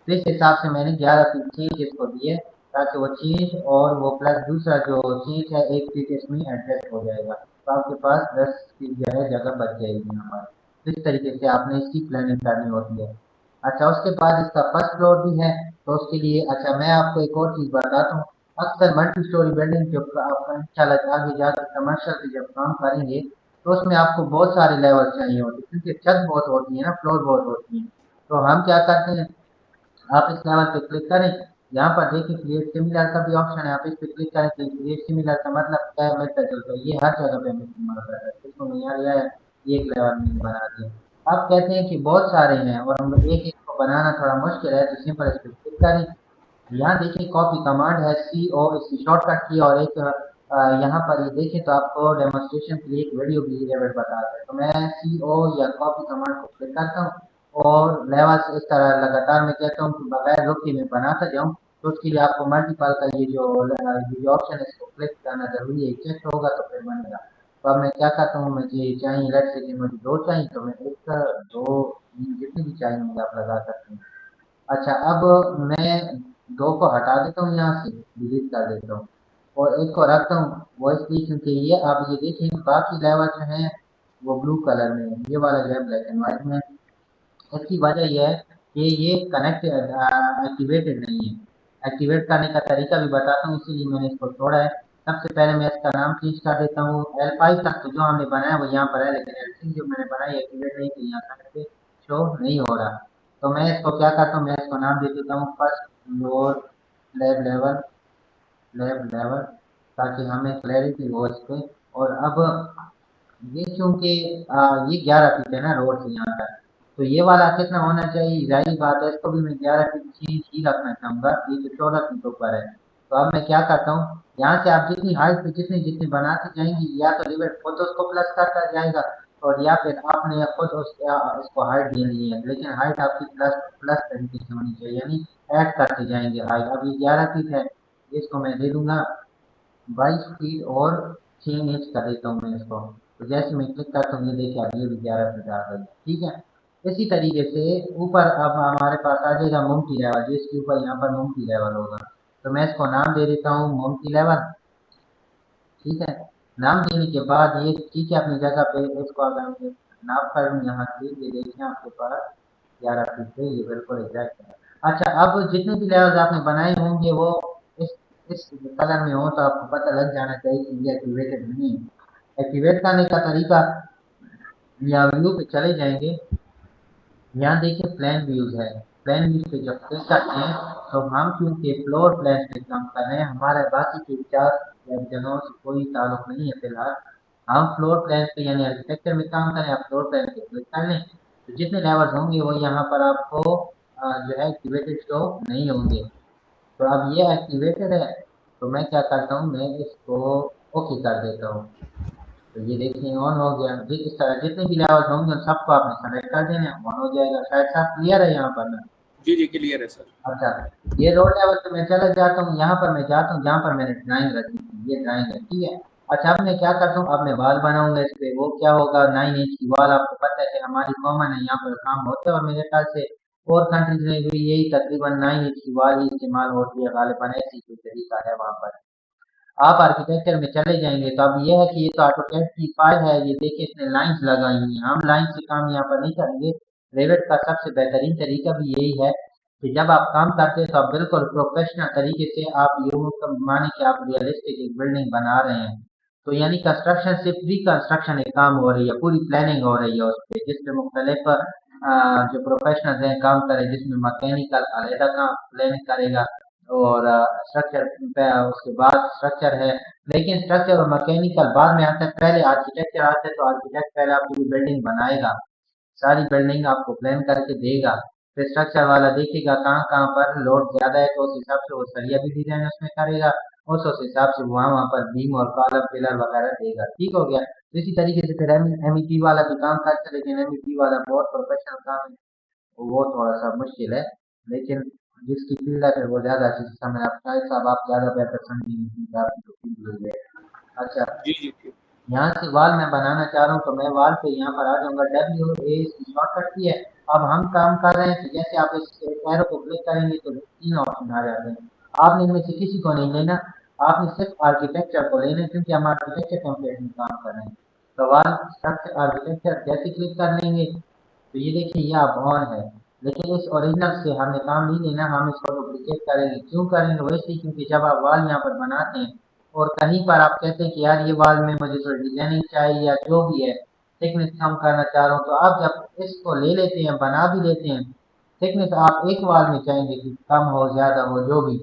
S1: तो इस हिसाब से मैंने 11 फीट चीज इसको दिए ताकि वो चीज और वो प्लस दूसरा जो चीज है 1 फीट इसमें एडजस्ट हो जाएगा, तो आपके पास 10 फीट जो है जगह बच जाएगी यहाँ पर। तो इस तरीके से आपने इसकी प्लानिंग करनी होती है। अच्छा, उसके बाद इसका फर्स्ट फ्लोर भी है, तो उसके लिए अच्छा मैं आपको एक और चीज़ बताता हूँ। अक्सर मल्टी स्टोरी बिल्डिंग जो आप इंशाल्लाह आगे जाकर कमर्शियल पे जब काम करेंगे तो उसमें आपको बहुत सारे लेवल चाहिए होते हैं, क्योंकि छत बहुत होती है ना, फ्लोर बहुत होती है। तो हम क्या करते हैं, आप इस लेवल पे क्लिक करें, यहाँ पर देखिए क्रिएट सिमिलर का भी ऑप्शन है, आप इस पे क्लिक करें तो क्रिएट सिमिलर का मतलब क्या है, मिलता जुलता है, ये हर जगह पे हमें इस्तेमाल कर रहा है। इसको मैं यहाँ लिया है, एक लेवल में बना दिया। आप कहते हैं कि बहुत सारे हैं और हम एक एक को बनाना थोड़ा मुश्किल है, तो सिंपल इस पे क्लिक करें। यहाँ देखिए कॉपी कमांड है, सी ओ इसकी शॉर्टकट की, और एक यहाँ पर ये देखें तो आपको डेमोन्स्ट्रेशन के लिए एक वीडियो भी लेवल बताता है। तो मैं सी ओ या कॉपी कमांड को क्लिक करता हूँ और लेवल्स इस तरह लगातार मैं कहता हूँ कि बगैर रुके मैं बनाता जाऊँ। तो उसके लिए आपको मल्टीपल का ये जो ऑप्शन है इसको क्लिक करना जरूरी है, चेक होगा तो फिर बनेगा। तो अब मैं क्या करता हूँ, मुझे चाहिए लेट्स से कि मुझे दो चाहिए, तो मैं एक दो तीन जितनी भी चाहिए मुझे आप लगा सकते हैं। अच्छा, अब मैं 2 को हटा देता हूँ, यहाँ से डिलीट कर देता हूँ और एक को रखता हूँ, वो इसलिए क्योंकि ये आप ये देखें बाकी लेवल जो है वो ब्लू कलर में है, ये वाला जो है ब्लैक एंड व्हाइट में है। इसकी वजह यह है कि ये कनेक्ट एक्टिवेटेड नहीं है। एक्टिवेट करने का तरीका भी बताता हूँ, इसीलिए मैंने इसको छोड़ा है। सबसे पहले मैं इसका नाम चेंज कर देता हूँ, L5 तक तो जो हमने बनाया वो यहाँ पर है, लेकिन L6 जो मैंने बनाई एक्टिवेट नहीं की, यहाँ पे शो नहीं हो रहा। तो मैं इसको क्या करता हूँ, मैं इसको नाम दे देता हूँ फर्स्ट फ्लोर लैब लेवल, ताकि हमें क्लैरिटी हो इस पे। और अब ये चूंकि ये 11 फीट है ना रोड से यहाँ तक, तो ये वाला कितना होना चाहिए, जाहिर बात है इसको भी मैं 11 फीट ही रखना चाहूंगा, ये तो 14 फीट ऊपर है। तो अब मैं क्या करता हूँ, यहाँ से आप जितनी हाइट पे जितनी जितनी बनाते जाएंगे, या तो रिवेट खुद उसको प्लस करता जाएगा, और या फिर आपने खुद उसको हाइट देनी है, लेकिन हाइट आपकी प्लस प्लस तरीके से होनी चाहिए, यानी ऐड करते जाएंगे हाइट। अब ये 11 फीट है, इसको मैं दे दूंगा 22 फीट और 6 इंच कर देता हूँ मैं इसको। तो जैसे मैं क्लिक करता हूँ, ये देखिए अब ये भी 11 फीट आ गई, ठीक है। इसी तरीके से ऊपर अब हमारे पास आ जाएगा मोमकी लेवल, जिसके ऊपर यहाँ पर मोमकी लेवल होगा। तो मैं इसको नाम दे देता हूँ मोमकी लेवल, ठीक है। नाम देने के बाद ये ठीक है अपनी जगह पे, इसको अगर मैं नाप कर लूँ यहाँ से, ये देखिए आपके पास 11 फीट पे ये बिल्कुल एग्जैक्ट है। अच्छा, अब जितने भी लेवल्स आपने बनाए होंगे वो इस इस कलर में हो, तो आपको पता लग जाना चाहिए कि ये एक्टिवेटेड नहीं है। एक्टिवेट करने का तरीका, या व्यू पे चले जाएंगे, यहाँ देखिए प्लान व्यूज है, प्लान व्यूज पे जब क्लिक करते हैं तो हम क्योंकि फ्लोर प्लान पे काम कर रहे हैं, हमारे बाकी के विचार या जगहों से कोई ताल्लुक नहीं है फिलहाल। हम फ्लोर प्लान पे यानी आर्किटेक्चर में काम करें, आप फ्लोर प्लान पे क्लिक कर लें, तो जितने लेवल्स होंगे वो यहाँ पर आपको जो है एक्टिवेटेड शो नहीं होंगे। तो अब ये एक्टिवेटेड है, तो मैं क्या करता हूँ, मैं इसको ओके कर देता हूँ। तो ये देखिए ऑन हो गया, इस तरह जितने भी लेवल होंगे उन सबको आपने सेलेक्ट कर देना, ऑन हो जाएगा। शायद सब क्लियर है यहाँ पर ना।
S2: जी जी क्लियर है सर।
S1: अच्छा, ये रोड लेवल पे मैं चला जाता हूँ, यहाँ पर मैं जाता हूँ जहाँ पर मैंने ड्राइंग रखी थी, ये ड्राइंग है, ठीक है। अच्छा, अब मैं क्या करता हूँ, अब मैं वॉल बनाऊंगा इस पे, वो क्या होगा 9 इंच की वॉल, आपको पता है कि हमारी कॉमन है यहाँ पर काम होता है, और मेरे ख्याल से और कंट्रीज में भी यही तकरीबन 9 इंच की वॉल ही इस्तेमाल होती है, गालिबन ऐसी कोई तरीका है वहाँ पर। आप आर्किटेक्चर में चले जाएंगे तो अब ये है कि ये तो ऑटोकैड की फाइल है, ये देखिए इसने लाइंस लगाई हुई हैं, हम लाइन से काम यहाँ पर नहीं करेंगे। रेविट का सबसे बेहतरीन तरीका भी यही है कि जब आप काम करते हैं तो आप बिल्कुल प्रोफेशनल तरीके से आप यूं माने कि आप रियलिस्टिक एक बिल्डिंग बना रहे हैं। तो यानी कंस्ट्रक्शन से प्री कंस्ट्रक्शन एक काम हो रही है, पूरी प्लानिंग हो रही है उस पर, जिसपे मुख्तलिफ जो प्रोफेशनल हैं काम करें, जिसमें मैकेनिकल अलहदा काम प्लानिंग करेगा, और स्ट्रक्चर उसके बाद स्ट्रक्चर है। लेकिन स्ट्रक्चर और मैकेनिकल बाद में आता है, पहले आर्किटेक्चर आता है। तो आर्किटेक्ट पहले आपकी भी बिल्डिंग बनाएगा, सारी बिल्डिंग आपको प्लान करके देगा, फिर स्ट्रक्चर वाला देखेगा कहाँ कहाँ पर लोड ज्यादा है, तो उस हिसाब से वो सरिया भी डिजाइन उसमें करेगा, उस हिसाब से वहाँ पर बीम और कॉलम पिलर वगैरह देगा, ठीक हो गया। तो इसी तरीके से फिर एमईपी वाला भी काम करता है, लेकिन एमईपी वाला बहुत प्रोफेशनल काम है, वो थोड़ा सा मुश्किल है, लेकिन जिसकी फील्ड है फिर वो ज्यादा अच्छे से समझ, आप शायद साहब आप ज्यादा बेहतर समझेंगे क्योंकि आपकी तो फील्ड है। अच्छा,
S2: जी जी जी।
S1: यहाँ से वॉल मैं बनाना चाह रहा हूँ, तो मैं वॉल पे यहाँ पर आ जाऊंगा, W A इसकी शॉर्टकट की है। अब हम काम कर रहे हैं, तो जैसे आप इस एरो को क्लिक करेंगे तो 3 ऑप्शन आ जाते हैं, आपने इनमें से किसी को नहीं लेना, आपने सिर्फ आर्किटेक्चर को लेना है, क्योंकि हम आर्किटेक्चर टेम्पलेट में काम कर रहे हैं। तो वॉल स्ट्रक्चर आर्किटेक्चर जैसे क्लिक कर लेंगे तो ये देखिए ये अब ऑन है, लेकिन इस ओरिजिनल से हमें काम नहीं लेना, हम इसको डुप्लीकेट करेंगे। क्यों करेंगे, वैसे ही क्योंकि जब आप वॉल यहाँ पर बनाते हैं और कहीं पर आप कहते हैं कि यार ये वाल में मुझे थोड़ी डिजाइनिंग चाहिए या जो भी है, थिकनेस कम करना चाह रहा हूँ, तो आप जब इसको ले लेते हैं, बना भी लेते हैं, थिकनेस आप एक वाल में चाहेंगे कि कम हो ज्यादा हो जो भी,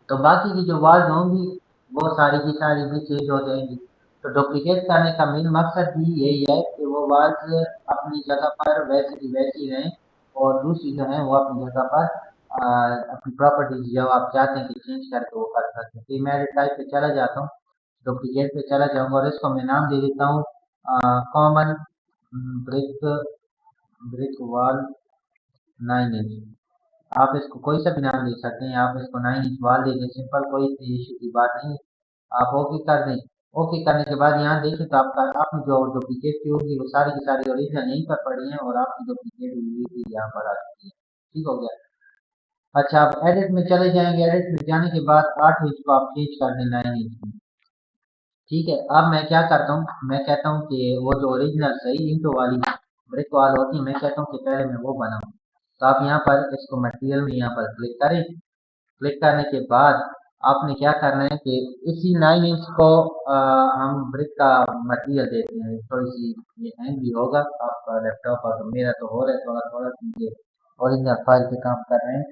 S1: तो बाकी की जो वाल्स होंगी वो सारी की सारी भी चेंज हो जाएंगी। तो डुप्लीकेट करने का मेन मकसद भी यही है कि वो वाल्स अपनी जगह पर वैसे की वैसी रहें, और दूसरी जो है वो अपनी जगह पर अपनी प्रॉपर्टीज जो आप चाहते हैं कि चेंज करके वो कर सकते हैं। तो मैं टाइप पे चला जाता हूँ, डुप्लीकेट पे चला जाऊंगा और इसको मैं नाम दे देता हूँ common brick brick wall 9 inch. आप इसको कोई सा भी नाम दे सकते हैं, आप इसको 9 इंच वाल दे दें, सिंपल, कोई इशू की बात नहीं है। आप ओके कर दें। ओके करने के बाद यहाँ देखें तो आपका आपने जो डुप्लीकेट की होगी वो सारी की सारी ओरिजिनल यहीं पर पड़ी है और आपकी डुप्लीकेट हुई थी यहाँ पर आ चुकी है। ठीक हो गया। अच्छा, आप एडिट में चले जाएंगे, एडिट में जाने के बाद 8 इंच को आप चेंज कर दें 9 इंच में। ठीक है, अब मैं क्या करता हूँ, मैं कहता हूँ कि वो जो ओरिजिनल सही ईंटों वाली ब्रिक वॉल होती है, मैं कहता हूँ कि पहले मैं वो बनाऊँ। तो आप यहाँ पर इसको मटेरियल में यहाँ पर क्लिक करें। क्लिक करने के बाद आपने क्या करना है कि इसी 9 इंच को हम ब्रिक का मटेरियल देते हैं। थोड़ी सी ये हैंग भी होगा आपका लैपटॉप, अगर मेरा तो हो रहा है थोड़ा थोड़ा, क्योंकि ओरिजिनल फाइल पे काम कर रहे हैं।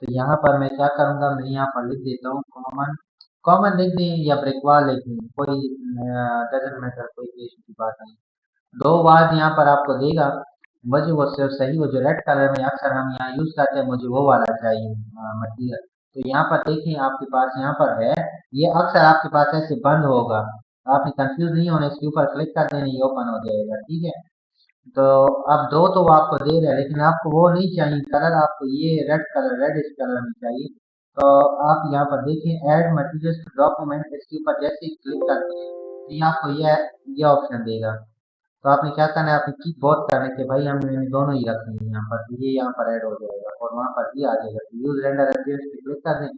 S1: तो यहाँ पर मैं क्या करूँगा, मैं यहाँ पर लिख देता हूँ कॉमन, कॉमन लिख दें या ब्रिक वॉल लिख दें, कोई डजेंट मैटर, कोई इशू की बात नहीं। दो वाद यहाँ पर आपको देगा, मुझे वो सिर्फ सही, वो जो रेड कलर में अक्सर हम यहाँ यूज करते हैं, मुझे वो वाला चाहिए मटेरियल। तो यहाँ पर देखिए आपके पास यहाँ पर है, ये अक्सर आपके पास ऐसे बंद होगा, आपने कंफ्यूज नहीं होना, इसके ऊपर क्लिक कर देना, ये ओपन हो जाएगा। ठीक है, तो अब दो तो वो आपको दे रहा है, लेकिन आपको वो नहीं चाहिए कलर, आपको ये रेड कलर, रेड कलर में चाहिए। तो आप यहाँ पर देखें ऐड मटेरियल्स टू डॉक्यूमेंट, इसके ऊपर जैसे ही क्लिक करते हैं तो ये आपको ये ऑप्शन देगा। तो आपने क्या करना है, आपने की बहुत करना है कि भाई हमने दोनों ही रखनी है यहाँ पर, तो ये यहाँ पर ऐड हो जाएगा और वहाँ पर ये आ जाएगा। तो यूज रेंडर अपीयरेंस पे क्लिक कर दें,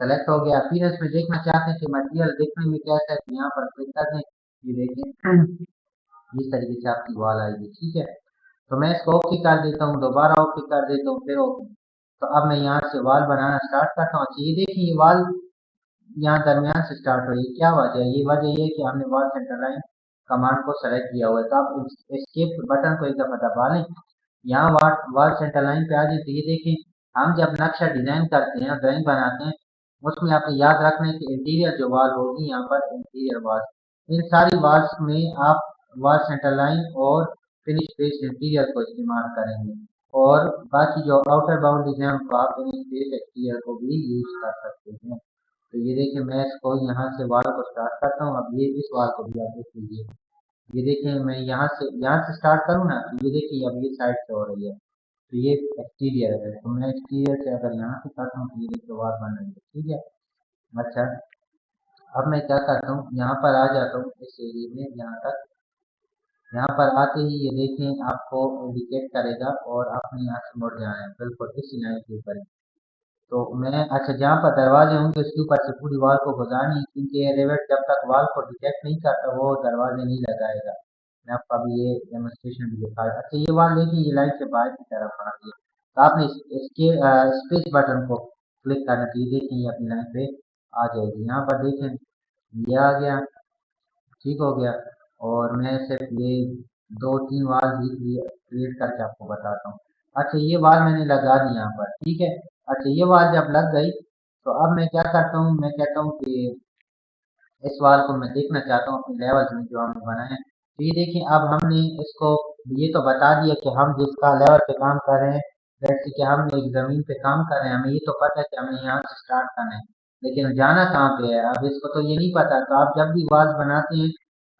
S1: सेलेक्ट हो गया। अपीयरेंस में देखना चाहते हैं कि मटेरियल देखने में कैसा है, तो यहाँ पर क्लिक कर दें, ये देखें इस तरीके से आपकी वॉल आएगी। ठीक है, तो मैं इसको ओके कर देता हूँ, दोबारा ओके कर देता हूँ, फिर ओके। तो अब मैं यहाँ से वॉल बनाना स्टार्ट करता हूँ। अच्छा, ये देखिए ये वॉल यहाँ दरमियान से स्टार्ट हो रही है, क्या वजह है? ये वजह ये है कि हमने वॉल सेंटर लाइन कमांड को सेलेक्ट किया हुआ है। तो आप एस्केप बटन को एक दफा दबा लें, यहाँ वॉल सेंटर लाइन पे आ जाए। तो ये देखें, हम जब नक्शा डिजाइन करते हैं, ड्राइंग बनाते हैं, उसमें आपने याद रखना है कि इंटीरियर जो वॉल होगी यहाँ पर, इंटीरियर वॉल, इन सारी वॉल्स में आप वॉल सेंटर लाइन और फिनिश फेस इंटीरियर को इस्तेमाल करेंगे, और बाकी जो आउटर बाउंड्रीज हैं उनको आप फिनिश फेस एक्सटीरियर को भी यूज कर सकते हैं। तो ये देखिए मैं इसको यहाँ से वॉल को स्टार्ट करता हूँ। अब ये इस वॉल को भी आप देख लीजिए, ये देखें मैं यहाँ से स्टार्ट करूँ ना, तो ये देखिए अब ये साइड से हो रही है, तो ये एक्सटीरियर है। तो मैं एक्सटीरियर से अगर यहाँ से करता हूँ तो ये देखिए वॉल बन रही है। ठीक है, अच्छा, अब मैं क्या करता हूँ, यहाँ पर आ जाता हूँ इस एरिए में, यहाँ तक, यहाँ पर आते ही ये देखें आपको इंडिकेट करेगा और आपने यहाँ से मुड़ जाना है बिल्कुल इसी लाइन के ऊपर। तो मैं, अच्छा, जहाँ पर दरवाजे होंगे उसके ऊपर से पूरी वॉल को गुजारनी, क्योंकि रेवेट जब तक वॉल को डिटेक्ट नहीं करता वो दरवाजे नहीं लगाएगा। मैं आपको अभी ये डेमोन्स्ट्रेशन भी दिखा। अच्छा, ये वॉल देखिए ये लाइट से बाहर की तरफ आ रही है, तो आपने इसके स्पेस बटन को क्लिक करना चाहिए। देखिए ये अपनी लाइन पे आ जाएगी। यहाँ पर देखें ये आ गया, ठीक हो गया। और मैं सिर्फ ये दो तीन वाल ही क्रिएट करके आपको बताता हूँ। अच्छा, ये वाल मैंने लगा दी यहाँ पर, ठीक है। अच्छा, ये वाल जब लग गई तो अब मैं क्या करता हूँ, मैं कहता हूँ कि इस वाल को मैं देखना चाहता हूँ अपने लेवल में जो हमने बनाए हैं। तो ये देखिए अब हमने इसको ये तो बता दिया कि हम जिसका लेवल पे काम कर रहे हैं, जैसे कि हम एक जमीन पे काम कर रहे हैं, हमें ये तो पता है कि हमें यहाँ से स्टार्ट करना है, लेकिन जाना कहाँ पे है अब इसको तो ये नहीं पता। तो आप जब भी वाल बनाते हैं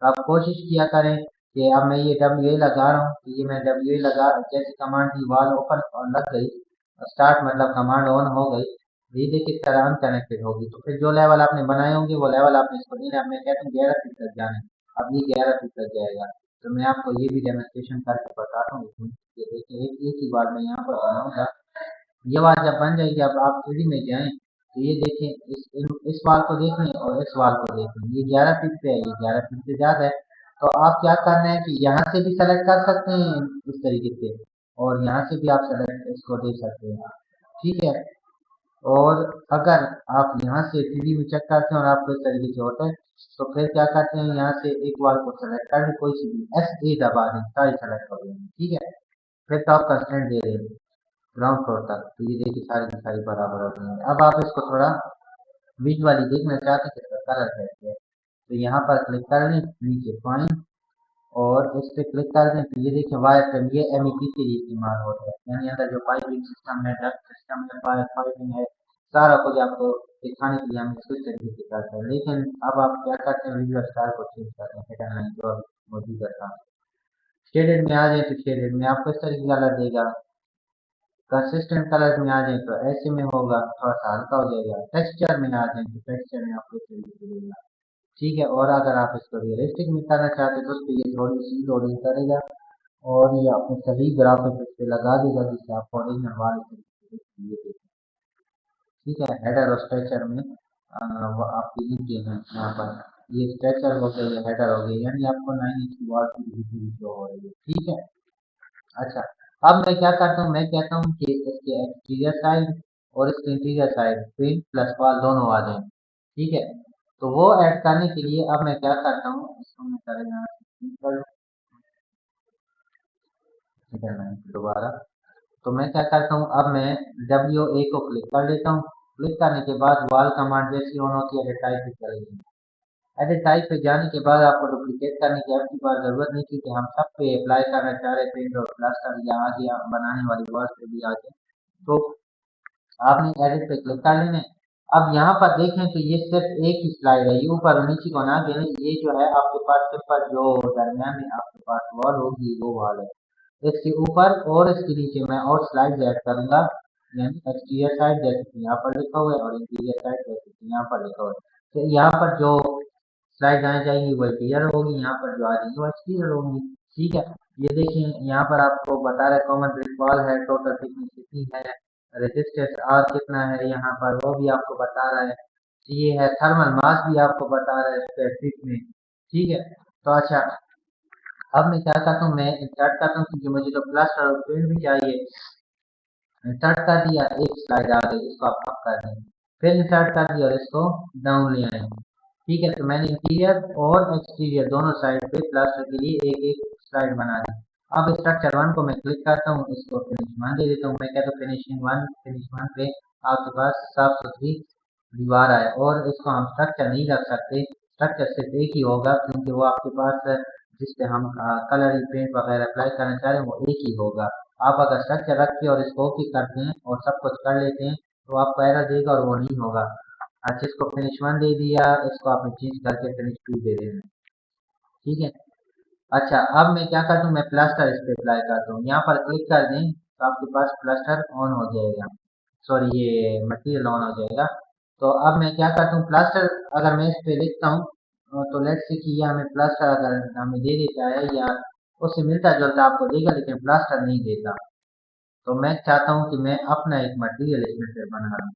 S1: तो आप कोशिश किया करें कि अब मैं ये WA लगा रहा हूँ, तो ये मैं WA लगा, जैसे कमांड की वाल ओपन और लग गई, स्टार्ट मतलब कमांड ऑन हो गई, ये देखिए तरह अनकनेक्टेड होगी। तो फिर जो लेवल आपने बनाए होंगे वो लेवल आपने इसको देना है। मैं कहता हूँ 11 फीट तक जाना है, अब ये 11 फीट तक जाएगा। तो मैं आपको ये भी डेमोन्स्ट्रेशन करके बताता हूँ इसमें। ये देखिए एक ही बार मैं यहाँ पर बनाऊंगा, ये बात जब बन जाएगी, अब आप 3D में जाएं तो ये देखें इस वाल को देख लें और इस वाल को देख लें, ये 11 फीट पे है, ये 11 फीट से ज्यादा है। तो आप क्या करना है कि यहाँ से भी सेलेक्ट कर सकते हैं इस तरीके से, और यहाँ से भी आप सेलेक्ट इसको दे सकते हैं। ठीक है, और अगर आप यहाँ से 3D में चेक करते हैं और आपको इस तरीके से होता है तो फिर क्या करते हैं, यहाँ से एक वाल को सेलेक्ट कर कोई सी भी SA दबा दें, सारी सेलेक्ट हो जाएंगी। ठीक है, फिर टॉप कंस्ट्रेंट दे दें ग्राउंड फ्लोर तक, तो ये देखिए सारी की सारी बराबर हो जाएंगी। अब आप इसको थोड़ा विजुअली देखना चाहते हैं कि इसका कलर कैसे है, तो यहाँ पर क्लिक कर लें, नीचे फाइन और इस पे क्लिक कर दें, तो ये देखिए वायर फ्रेम ये MEP के लिए इस्तेमाल होता है, यानी अंदर जो पाइपिंग सिस्टम है, डक्ट सिस्टम है, फायर फाइटिंग है, सारा कुछ आपको दिखाने के लिए हम इसको इस तरीके से करते हैं। लेकिन अब आप क्या करते हैं, विजुअल स्टाइल को चेंज करते हैं, हिडन लाइन जो अभी मौजूद था। शेडेड में आ जाए तो शेडेड में आपको इस तरीके का कलर देगा, कंसिस्टेंट कलर में आ जाए तो ऐसे में होगा, थोड़ा सा हल्का हो जाएगा। टेक्सचर में आ जाए तो टेक्सचर में आपको इस तरीके से देगा। ठीक है, और अगर आप इसको रियलिस्टिक में करना चाहते हैं तो उस पर ये थोड़ी सी लोडिंग करेगा और ये अपने सही ग्राफिक पे लगा देगा जिससे आप ओरिजिनल वाले ये देखें। ठीक है, हेडर और स्ट्रेचर में वो आपकी नीचे हैं, यहाँ पर ये स्ट्रेचर हो गया, ये हेडर हो गया, यानी आपको 9 इंच की वॉल की शो हो रही है। ठीक है, अच्छा अब मैं क्या करता हूँ, मैं कहता हूँ कि इसके एक्सटीरियर साइड और इसके interior side paint plus wall दोनों आ जाए। ठीक है, तो वो ऐड करने के लिए अब मैं क्या करता हूँ, इसको मैं करेगा दोबारा, तो मैं क्या करता हूँ, अब मैं WA को क्लिक कर लेता हूँ। क्लिक करने के बाद वॉल कमांड जैसी ऑन होती है, एडिट टाइप पे चलेगी। एडिट टाइप पे जाने के बाद आपको डुप्लीकेट करने की आपकी बात जरूरत नहीं, क्योंकि हम सब पे अप्लाई करना चाह रहे पेंट और प्लास्टर या आगे बनाने वाली वॉल पे भी आगे, तो आपने एडिट पे क्लिक कर लेना। अब यहाँ पर देखें तो ये सिर्फ एक ही स्लाइड है, ये ऊपर नीचे को ना देने, ये जो है आपके पास सिर्फ जो दरमियान में आपके पास वॉल होगी वो वॉल है। इसके ऊपर और इसके नीचे मैं और स्लाइड ऐड करूंगा, यानी एक्सटीरियर साइड जैसे कि यहाँ पर लिखा हुआ है और इंटीरियर साइड जैसे कि यहाँ पर लिखा हुआ है। तो यहाँ पर जो स्लाइड आने जाएंगी वो इंटीरियर होगी, यहाँ पर जो आ जाएंगी वो एक्सटीरियर होंगी। ठीक है, ये देखिए यहाँ पर आपको बता रहा है कॉमन ब्रिक वॉल है, टोटल थिकनेस कितनी है, रेजिस्टेंस आर कितना है, यहाँ पर वो भी आपको बता रहा है, ये है थर्मल मास भी आपको बता रहा है स्पेसिफिक में। ठीक है, तो अच्छा अब मैं क्या करता हूँ, मैं इंसर्ट करता हूँ क्योंकि मुझे तो प्लस और पेंट भी चाहिए। इंसर्ट कर दिया, एक स्लाइड आ गई, इसको आप अप कर दें, फिर इंसर्ट कर दिया और इसको डाउन ले आए। ठीक है, तो मैंने इंटीरियर और एक्सटीरियर दोनों साइड पे प्लास्टर के लिए एक एक स्लाइड बना दी। अब स्ट्रक्चर 1 को मैं क्लिक करता हूँ, इसको फिनिश 1 दे देता हूँ। मैं कहता हूँ फिनिश 1 पे आपके पास साफ सुथरी दीवार आए, और इसको हम स्ट्रक्चर नहीं रख सकते, स्ट्रक्चर सिर्फ एक ही होगा क्योंकि वो आपके पास जिस पे हम कलर पेंट वगैरह अप्लाई करना चाह रहे हैं वो एक ही होगा। आप अगर स्ट्रक्चर रख के और इसको ओके करते हैं और सब कुछ कर लेते हैं तो आपको एरर देगा और वो नहीं होगा। अच्छा, इसको फिनिश 1 दे दिया, इसको आपने चेंज करके फिनिश 2 दे देना। ठीक है, अच्छा अब मैं क्या करता हूँ, मैं प्लास्टर इस पे अप्लाई करता हूँ, यहाँ पर क्लिक कर दें तो आपके पास प्लास्टर ऑन हो जाएगा, सॉरी ये मटेरियल ऑन हो जाएगा। तो अब मैं क्या करता हूँ, प्लास्टर अगर मैं इस पे लिखता हूँ तो लेट्स से कि ये हमें प्लास्टर अगर हमें दे देता है या उससे मिलता जुलता आपको देगा लेकिन प्लास्टर नहीं देता, तो मैं चाहता हूँ कि मैं अपना एक मटेरियल इसमें फिर बना लूँ।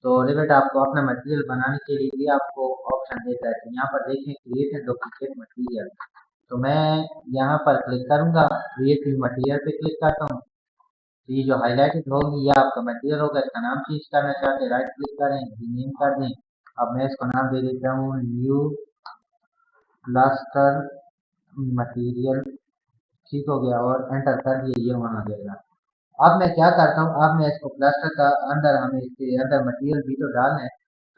S1: तो रिवेट आपको अपना मटेरियल बनाने के लिए भी आपको ऑप्शन देता है, तो यहाँ पर देखें क्रिएट एंड डुप्लीकेट मटेरियल, तो मैं यहाँ पर क्लिक करूँगा, क्रिएट न्यू मटेरियल पे क्लिक करता हूँ, तो ये जो हाईलाइटेड होगी ये आपका मटेरियल होगा। इसका नाम चेंज करना चाहते हैं, राइट क्लिक करें, रीनेम कर दें। अब मैं इसको नाम दे देता हूँ न्यू प्लास्टर मटेरियल। ठीक हो गया और एंटर कर दिए, ये होना जाएगा। अब मैं क्या करता हूँ, अब मैं इसको प्लास्टर का अंदर हमें इसके अंदर मटेरियल भी तो डालना है,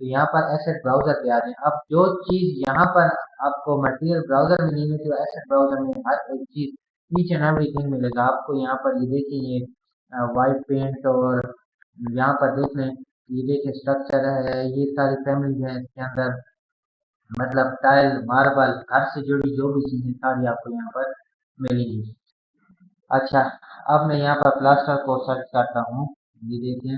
S1: तो यहाँ पर एसेट ब्राउजर पे आ जाए। अब जो चीज यहाँ पर आपको मटेरियल ब्राउजर में नहीं मिलती, एसेट ब्राउजर में हर एक चीज ईच एंड एवरीथिंग मिलेगा आपको। यहाँ पर ये देखिए ये वाइट पेंट, और यहाँ पर देख लें ये देखिए स्ट्रक्चर है, ये सारी फैमिली है इसके अंदर, मतलब टाइल मार्बल घर से जुड़ी जो भी चीजें सारी आपको यहाँ पर मिलेगी। अच्छा, अब मैं यहाँ पर प्लास्टर को सर्च करता हूँ, ये देखिए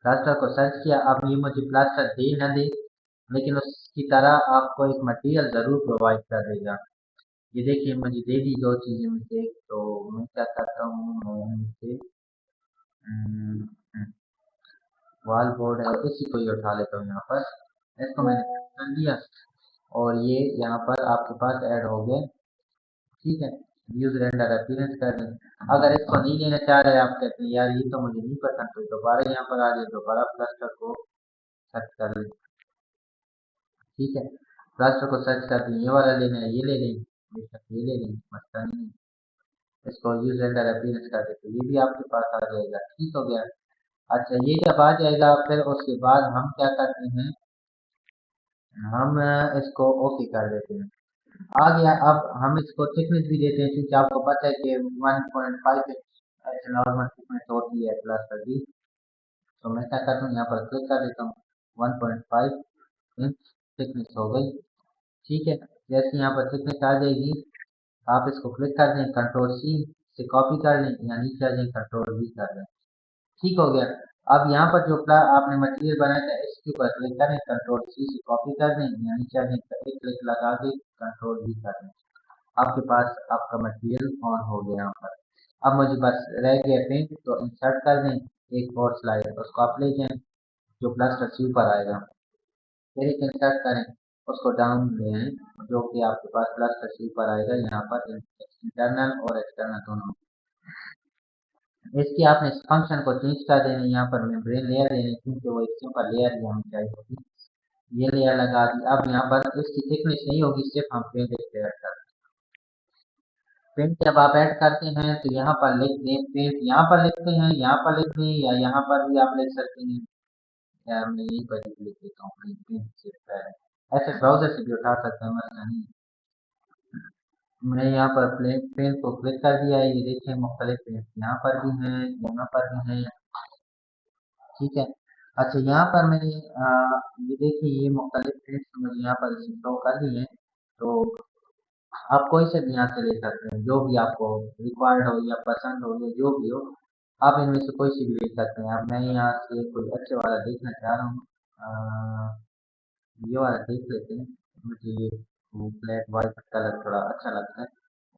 S1: प्लास्टर को सर्च किया। अब ये मुझे प्लास्टर दे न दे, लेकिन उसकी तरह आपको एक मटेरियल जरूर प्रोवाइड कर देगा। ये देखिए मुझे दे दी दो चीजें में से, तो मैं क्या करता हूँ, मैं इसे वॉल बोर्ड है इसी को ही उठा लेता हूँ, यहाँ पर इसको मैंने कर दिया और ये यहाँ पर आपके पास ऐड हो गया। ठीक है, यूज रेंडर अपीयरेंस कर दें। अगर इसको नहीं लेना चाह रहे आप कहते हैं यार ये तो मुझे नहीं पसंद, तो दोबारा यहाँ पर आ जाए, दोबारा क्लस्टर को सर्च कर लें। ठीक है, क्लस्टर को सर्च कर दें, ये वाला लेना है ये ले लें, बेशक ये ले लें, मसला नहीं है। इसको यूज रेंडर अपीयरेंस कर दें तो ये भी आपके पास आ जाएगा। ठीक हो गया। अच्छा ये जब आ जाएगा फिर उसके बाद हम क्या करते हैं, हम इसको ओके कर देते हैं। आ गया। अब हम इसको थिकनेस भी देते हैं क्योंकि आपको पता है कि 1.5 इंच ऐसे नॉर्मल थिकनेस होती है प्लास्टर की। तो मैं क्या करता हूँ यहाँ पर क्लिक कर देता हूँ, 1.5 इंच थिकनेस हो गई। ठीक है, जैसे यहाँ पर थिकनेस आ जाएगी आप इसको क्लिक कर दें, कंट्रोल सी से कॉपी कर लें या नीचे आ जाए कंट्रोल वी कर लें। ठीक हो गया। अब यहाँ पर जो आपने मटेरियल बनाया था इसके ऊपर क्लिक करें, कंट्रोल सी से कॉपी कर दें या नीचे आ जाए एक क्लिक लगा के कंट्रोल वी कर दें। आपके पास आपका मटेरियल ऑन हो गया यहाँ पर। अब मुझे बस रह गया पेंट, तो इंसर्ट कर दें एक और स्लाइड, उसको आप ले जाएं जो प्लास्टर से ऊपर आएगा, फिर एक इंसर्ट करें, उसको डाउन ले आएं जो कि आपके पास प्लास्टर से ऊपर आएगा यहाँ पर इंटरनल और एक्सटर्नल दोनों। इसकी आपने इस फंक्शन को चेंज कर देना, यहाँ पर मेम्ब्रेन लेयर लेनी क्योंकि वो एक सिंपल लेयर ही हमें चाहिए होगी। ये लेयर लगा दी। अब यहाँ पर इसकी थिकनेस नहीं होगी, सिर्फ हम पेंट ऐड करते हैं। पेंट जब आप ऐड करते हैं तो यहाँ पर लिख दें पेंट, यहाँ पर लिखते हैं, यहाँ पर लिख दें या यहाँ पर भी आप लिख सकते हैं। या मैं यहीं पर लिख देता हूँ पेंट सिर्फ है, ऐसे ब्राउजर से भी उठा सकते हैं, मसला नहीं। मैं यहाँ पर पेंट को क्लिक कर दिया है, ये देखिए मुख्तलिफ पेंट यहाँ पर भी हैं, यहाँ पर भी हैं। ठीक है। अच्छा यहाँ पर मैंने ये देखिए ये मुख्तलिफ पेंट्स मुझे यहाँ पर शो कर दिए हैं, तो आप कोई से भी यहाँ से ले सकते हैं जो भी आपको रिक्वायर्ड हो या पसंद हो या जो भी हो, आप इनमें से कोई सी भी ले सकते हैं। अब मैं यहाँ से कोई अच्छे वाला देखना चाह रहा हूँ, ये वाला देख लेते हैं, मुझे ये ब्लैक वाइट कलर थोड़ा अच्छा लगता है।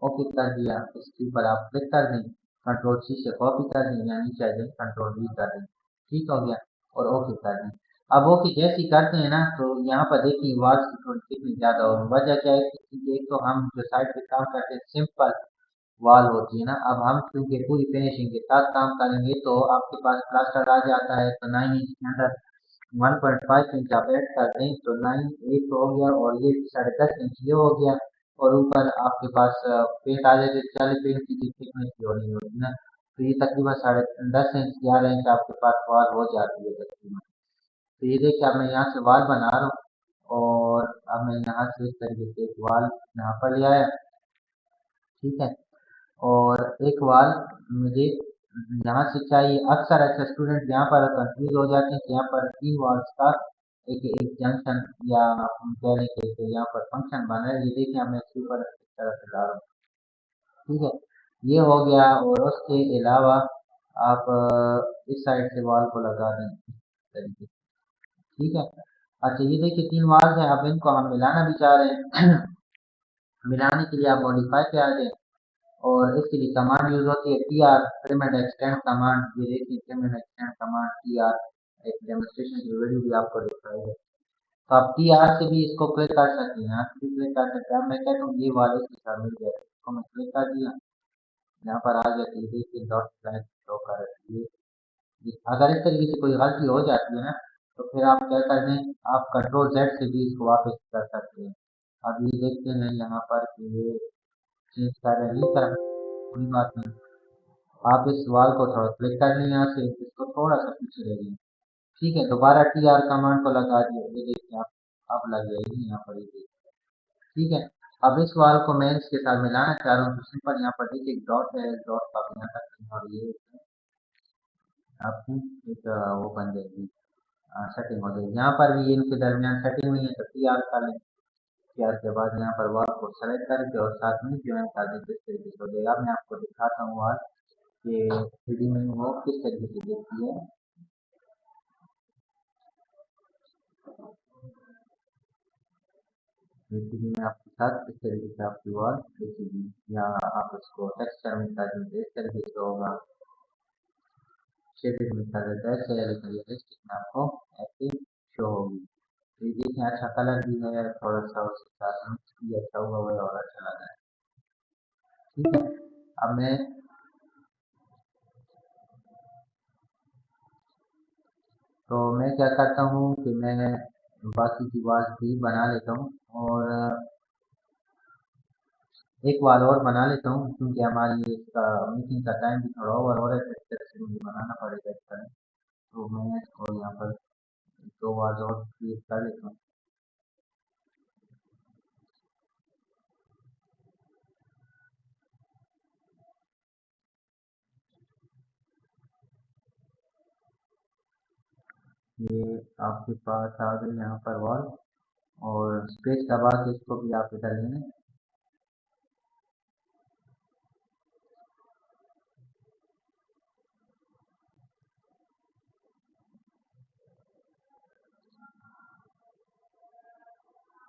S1: ओके कर दिया, इसके ऊपर आप क्लिक कर दें, कंट्रोल सी से कॉपी कर दें या नीचे आ जाए कंट्रोल वी कर दें। ठीक हो गया, और ओके कर दें। अब ओके जैसे ही करते हैं ना तो यहाँ पर देखिए वॉल्स की थोड़ी कितनी ज़्यादा होगी, वजह क्या है कि एक तो हम जो साइड पे काम करते हैं सिंपल वॉल होती है ना, अब हम क्योंकि पूरी फिनिशिंग के साथ काम करेंगे तो आपके पास प्लास्टर आ जाता है तो 9 इंच के अंदर 1.5 इंच आप ऐड कर दें तो 9 एक तो हो गया, और ये 10.5 इंच ये हो गया, और ऊपर आपके पास पेंट आ जाए तो चालीस पेंट की थिकनेस की होनी होगी ना, तो ये तकरीबन 10.5 इंच 11 इंच आपके पास वॉल हो जाती है तकरीबन। तो ये देखिए अब मैं यहाँ से वॉल बना रहा हूँ, और अब मैं यहाँ से इस तरीके से एक वॉल यहाँ पर ले आया। ठीक है, और एक वाल मुझे यहाँ से चाहिए। अक्सर अच्छा स्टूडेंट यहाँ पर कंफ्यूज हो जाते हैं कि यहाँ पर 3 वाल्स का एक एक जंक्शन या हम कह लें कि यहाँ पर फंक्शन बना है, ये देखिए मैं इसके ऊपर इस तरह से ला रहा हूँ। ठीक है, ये हो गया, और उसके अलावा आप इस साइड से वाल को लगा दें इस तरीके से। ठीक है। अच्छा ये देखिए 3 वाल्स हैं, अब इनको हम मिलाना भी चाह रहे हैं। मिलाने के लिए आप मॉडिफाई पे आ जाए, और इसके लिए कमांड यूज होती है T R payment extend command. ये देखिए payment extend command T R, एक डेमोस्ट्रेशन की वीडियो भी आपको दिखाई है, तो आप टी आर से भी इसको क्लिक कर सकते हैं, यहाँ से भी क्लिक कर सकते हैं। अब मैं कहता हूँ ये वाले के साथ मिल गया, इसको मैं क्लिक कर दिया, यहाँ पर आ गया, ये देखिए डॉट स्लैश शो कर रहा है। अगर इस तरीके से कोई गलती हो जाती है ना तो फिर आप क्या कर दें, आप कंट्रोल जेड से भी इसको वापस कर सकते हैं। अब ये देखते हैं यहाँ पर कि ये चेंज कर रहे नहीं कर, कोई बात नहीं। आप इस वाल को थोड़ा क्लिक कर लें यहाँ से, इसको थोड़ा सा पीछे ले लें। ठीक है, दोबारा टी आर कमांड को लगा दिया, ये देखिए आप अब लग जाएगी यहाँ पर, ये देखिए। ठीक है, अब इस वाल को मैं इसके साथ मिलाना चाह रहा हूँ तो सिंपल यहाँ पर देखिए डॉट है, डॉट का आप यहाँ करते हैं और ये आपकी एक वो बन जाएगी, सेटिंग हो जाएगी। यहाँ पर भी इनके दरमियान सेटिंग नहीं है तो टी आर कर लें। टी आर के बाद यहाँ पर वाल को सेलेक्ट करके और साथ में ज्वाइन कर दें, इस तरीके से हो जाएगा। अब मैं आपको दिखाता हूँ वाल कि 3D में वो किस तरीके से दिखती है। बेसिकली मैं आपके साथ इस तरीके से आपकी वॉल देखेगी, या आप इसको टेक्सचर में कर दें तो इस तरीके से होगा, शेडेड में कर देते हैं ऐसे, लेकिन रियलिस्टिक में आपको ऐसे शो होगी। तो ये देखें अच्छा कलर भी है, थोड़ा सा उसके साथ मिक्स भी अच्छा हुआ है और अच्छा लगा है। ठीक है। अब मैं क्या करता हूँ कि मैं बाकी की वॉल भी बना लेता हूँ और एक वॉल और बना लेता हूँ, क्योंकि हमारी इसका मीटिंग का टाइम भी थोड़ा ओवर हो रहा है, तो इस तरह से मुझे बनाना पड़ेगा इस तरह। तो मैं इसको यहाँ पर 2 वॉल और क्रिएट कर लेता हूँ। ये आपके पास आ गई यहाँ पर वॉल, और स्पेस दबा के इसको भी आप इधर लेंगे।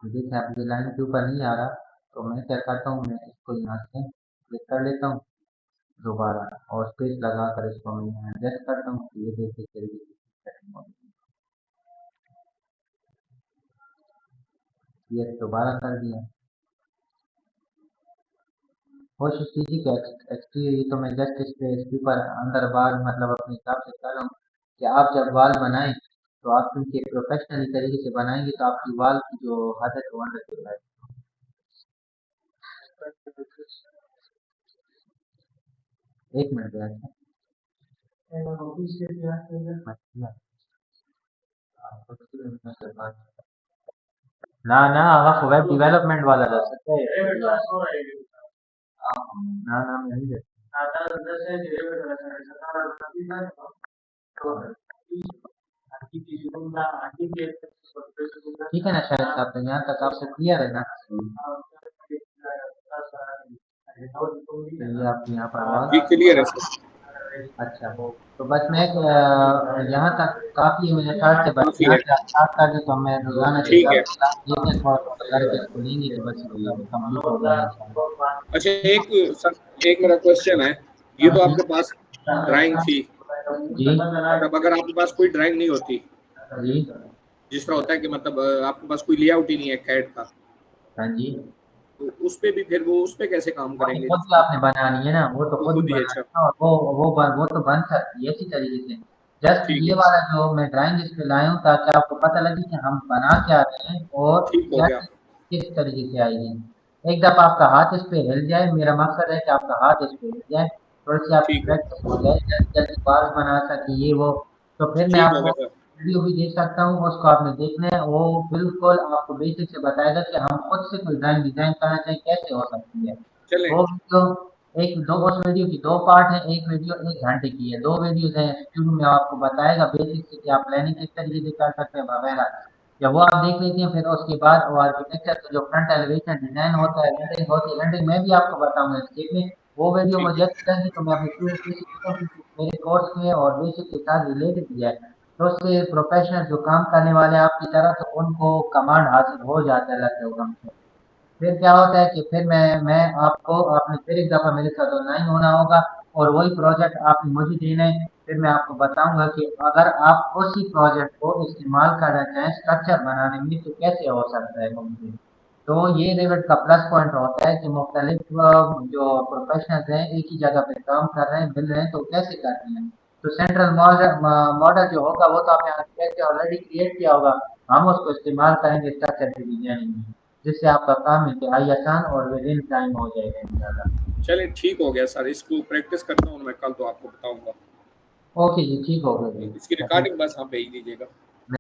S1: देखिए आप ये लाइन के ऊपर नहीं आ रहा, तो मैं क्या करता हूँ, मैं इसको यहाँ से क्लिक कर लेता हूँ दोबारा, और स्पेस लगा कर इसको मैं यहाँ एडजस्ट करता हूँ। ये देखिए तरीके से सेटिंग हो गई। ये दोबारा कर दिया। कोशिश कीजिए कि एक्सटीरियर, ये तो मैं जस्ट इस पे इसके ऊपर अंदर बाहर मतलब अपने हिसाब से कर रहा हूँ कि आप जब वाल बनाएं तो आप क्योंकि प्रोफेशनली तरीके से बनाएंगे तो आपकी वाल की जो हद है वो अंदर चल जाएगी। एक मिनट बैठ ना ना आप वेब डेवलपमेंट वाला दस सकते हैं ना ना मैं नहीं ठीक है ना शायद साहब, तो यहाँ तक आपसे क्लियर है ना? तो ये आप यहाँ पर
S2: जी क्लियर है सर।
S1: अच्छा तो बस मैं यहाँ तक काफी है, मुझे 60 से बस
S2: काफी
S1: यहाँ
S2: है,
S1: से आप स्टार्ट कर दे तो मैं रोजाना के
S2: ठीक है।
S1: हिसाब से थोड़ा थोड़ा करके इसको लेंगे तो बस कंप्लीट हो जाएगा।
S2: अच्छा एक मेरा क्वेश्चन है, ये तो आपके पास ड्राइंग थी,
S1: जी
S2: मतलब अगर आपके पास कोई ड्राइंग नहीं होती,
S1: जी
S2: जिस तरह होता है कि मतलब आपके पास कोई लेआउट ही नहीं है कैड का,
S1: हाँ जी,
S2: तो उस पे भी फिर वो उस पे कैसे काम
S1: वो तो
S2: करेंगे?
S1: खुद ही आपने बनानी है ना, वो तो
S2: वो
S1: खुद ही
S2: खुद ही, अच्छा
S1: बनानी है, और वो तो बन सकती है इसी तरीके से। जस्ट
S2: ठीक
S1: ये
S2: है,
S1: वाला जो मैं ड्राइंग इस पे लाया हूँ ताकि आपको पता लगे कि हम बना क्या रहे हैं और
S2: ठीक हो
S1: क्या
S2: गया।
S1: किस तरीके से आएगी। एक दफा आपका हाथ इस पे हिल जाए, मेरा मकसद है कि आपका हाथ इस पे हिल जाए, थोड़ी सी आपकी
S2: ठीक है,
S1: प्रैक्टिस हो जाए, जल्दी जल्दी बाल बना सके ये वो, तो फिर मैं
S2: ठीक हो
S1: आपको
S2: गया सर।
S1: वीडियो भी दे सकता हूँ, उसको आपने देखना है, वो बिल्कुल आपको बेसिक से बताएगा कि हम खुद से कोई ड्राइंग डिजाइन करना चाहें कैसे हो सकती है।
S2: चलें,
S1: वो वीडियो एक दो उस वीडियो की 2 पार्ट है, एक वीडियो 1 घंटे की है, 2 वीडियोस हैं। शुरू में आपको बताएगा बेसिक से कि आप प्लानिंग किस तरीके से कर सकते हैं वगैरह। जब वो आप देख लेते हैं फिर उसके बाद वो आर्किटेक्चर का जो फ्रंट एलिवेशन डिजाइन होता है, रेंडरिंग होती है, रेंडरिंग मैं भी आपको बताऊंगा स्टेप में। वो वीडियो
S2: ठीक
S1: मुझे
S2: है,
S1: अच्छी लगी तो मैं अपने स्टूडेंट को देता हूँ, क्योंकि मेरे कोर्स में और बेसिक के साथ रिलेटेड भी है, तो उससे प्रोफेशनल जो काम करने वाले हैं आपकी तरह, तो उनको कमांड हासिल हो जाता है लगता है एकदम से। फिर क्या होता है कि फिर मैं आपको आपने फिर एक दफ़ा मेरे साथ ऑनलाइन होना होगा और वही प्रोजेक्ट आपने मुझे देना है। फिर मैं आपको बताऊंगा कि अगर आप उसी प्रोजेक्ट को इस्तेमाल करना चाहें स्ट्रक्चर बनाने में तो कैसे हो सकता है मुमकिन। तो ये रिवेट का प्लस पॉइंट होता है कि मुख्तलिफ जो प्रोफेशनल्स हैं एक ही जगह पे काम कर रहे हैं, मिल रहे हैं, तो कैसे करते हैं। तो सेंट्रल मॉडल मॉडल जो होगा वो तो आपने आर्किटेक्ट ऑलरेडी क्रिएट किया होगा, हम उसको इस्तेमाल करेंगे स्ट्रक्चर की डिजाइनिंग में, जिससे आपका काम इंतहाई आसान और विद इन टाइम हो जाएगा इंशाल्लाह।
S2: चलें ठीक हो गया सर, इसको प्रैक्टिस करता हूँ मैं, कल तो आपको बताऊंगा।
S1: ओके जी, ठीक हो गया जी।
S2: इसकी रिकॉर्डिंग बस आप भेज दीजिएगा।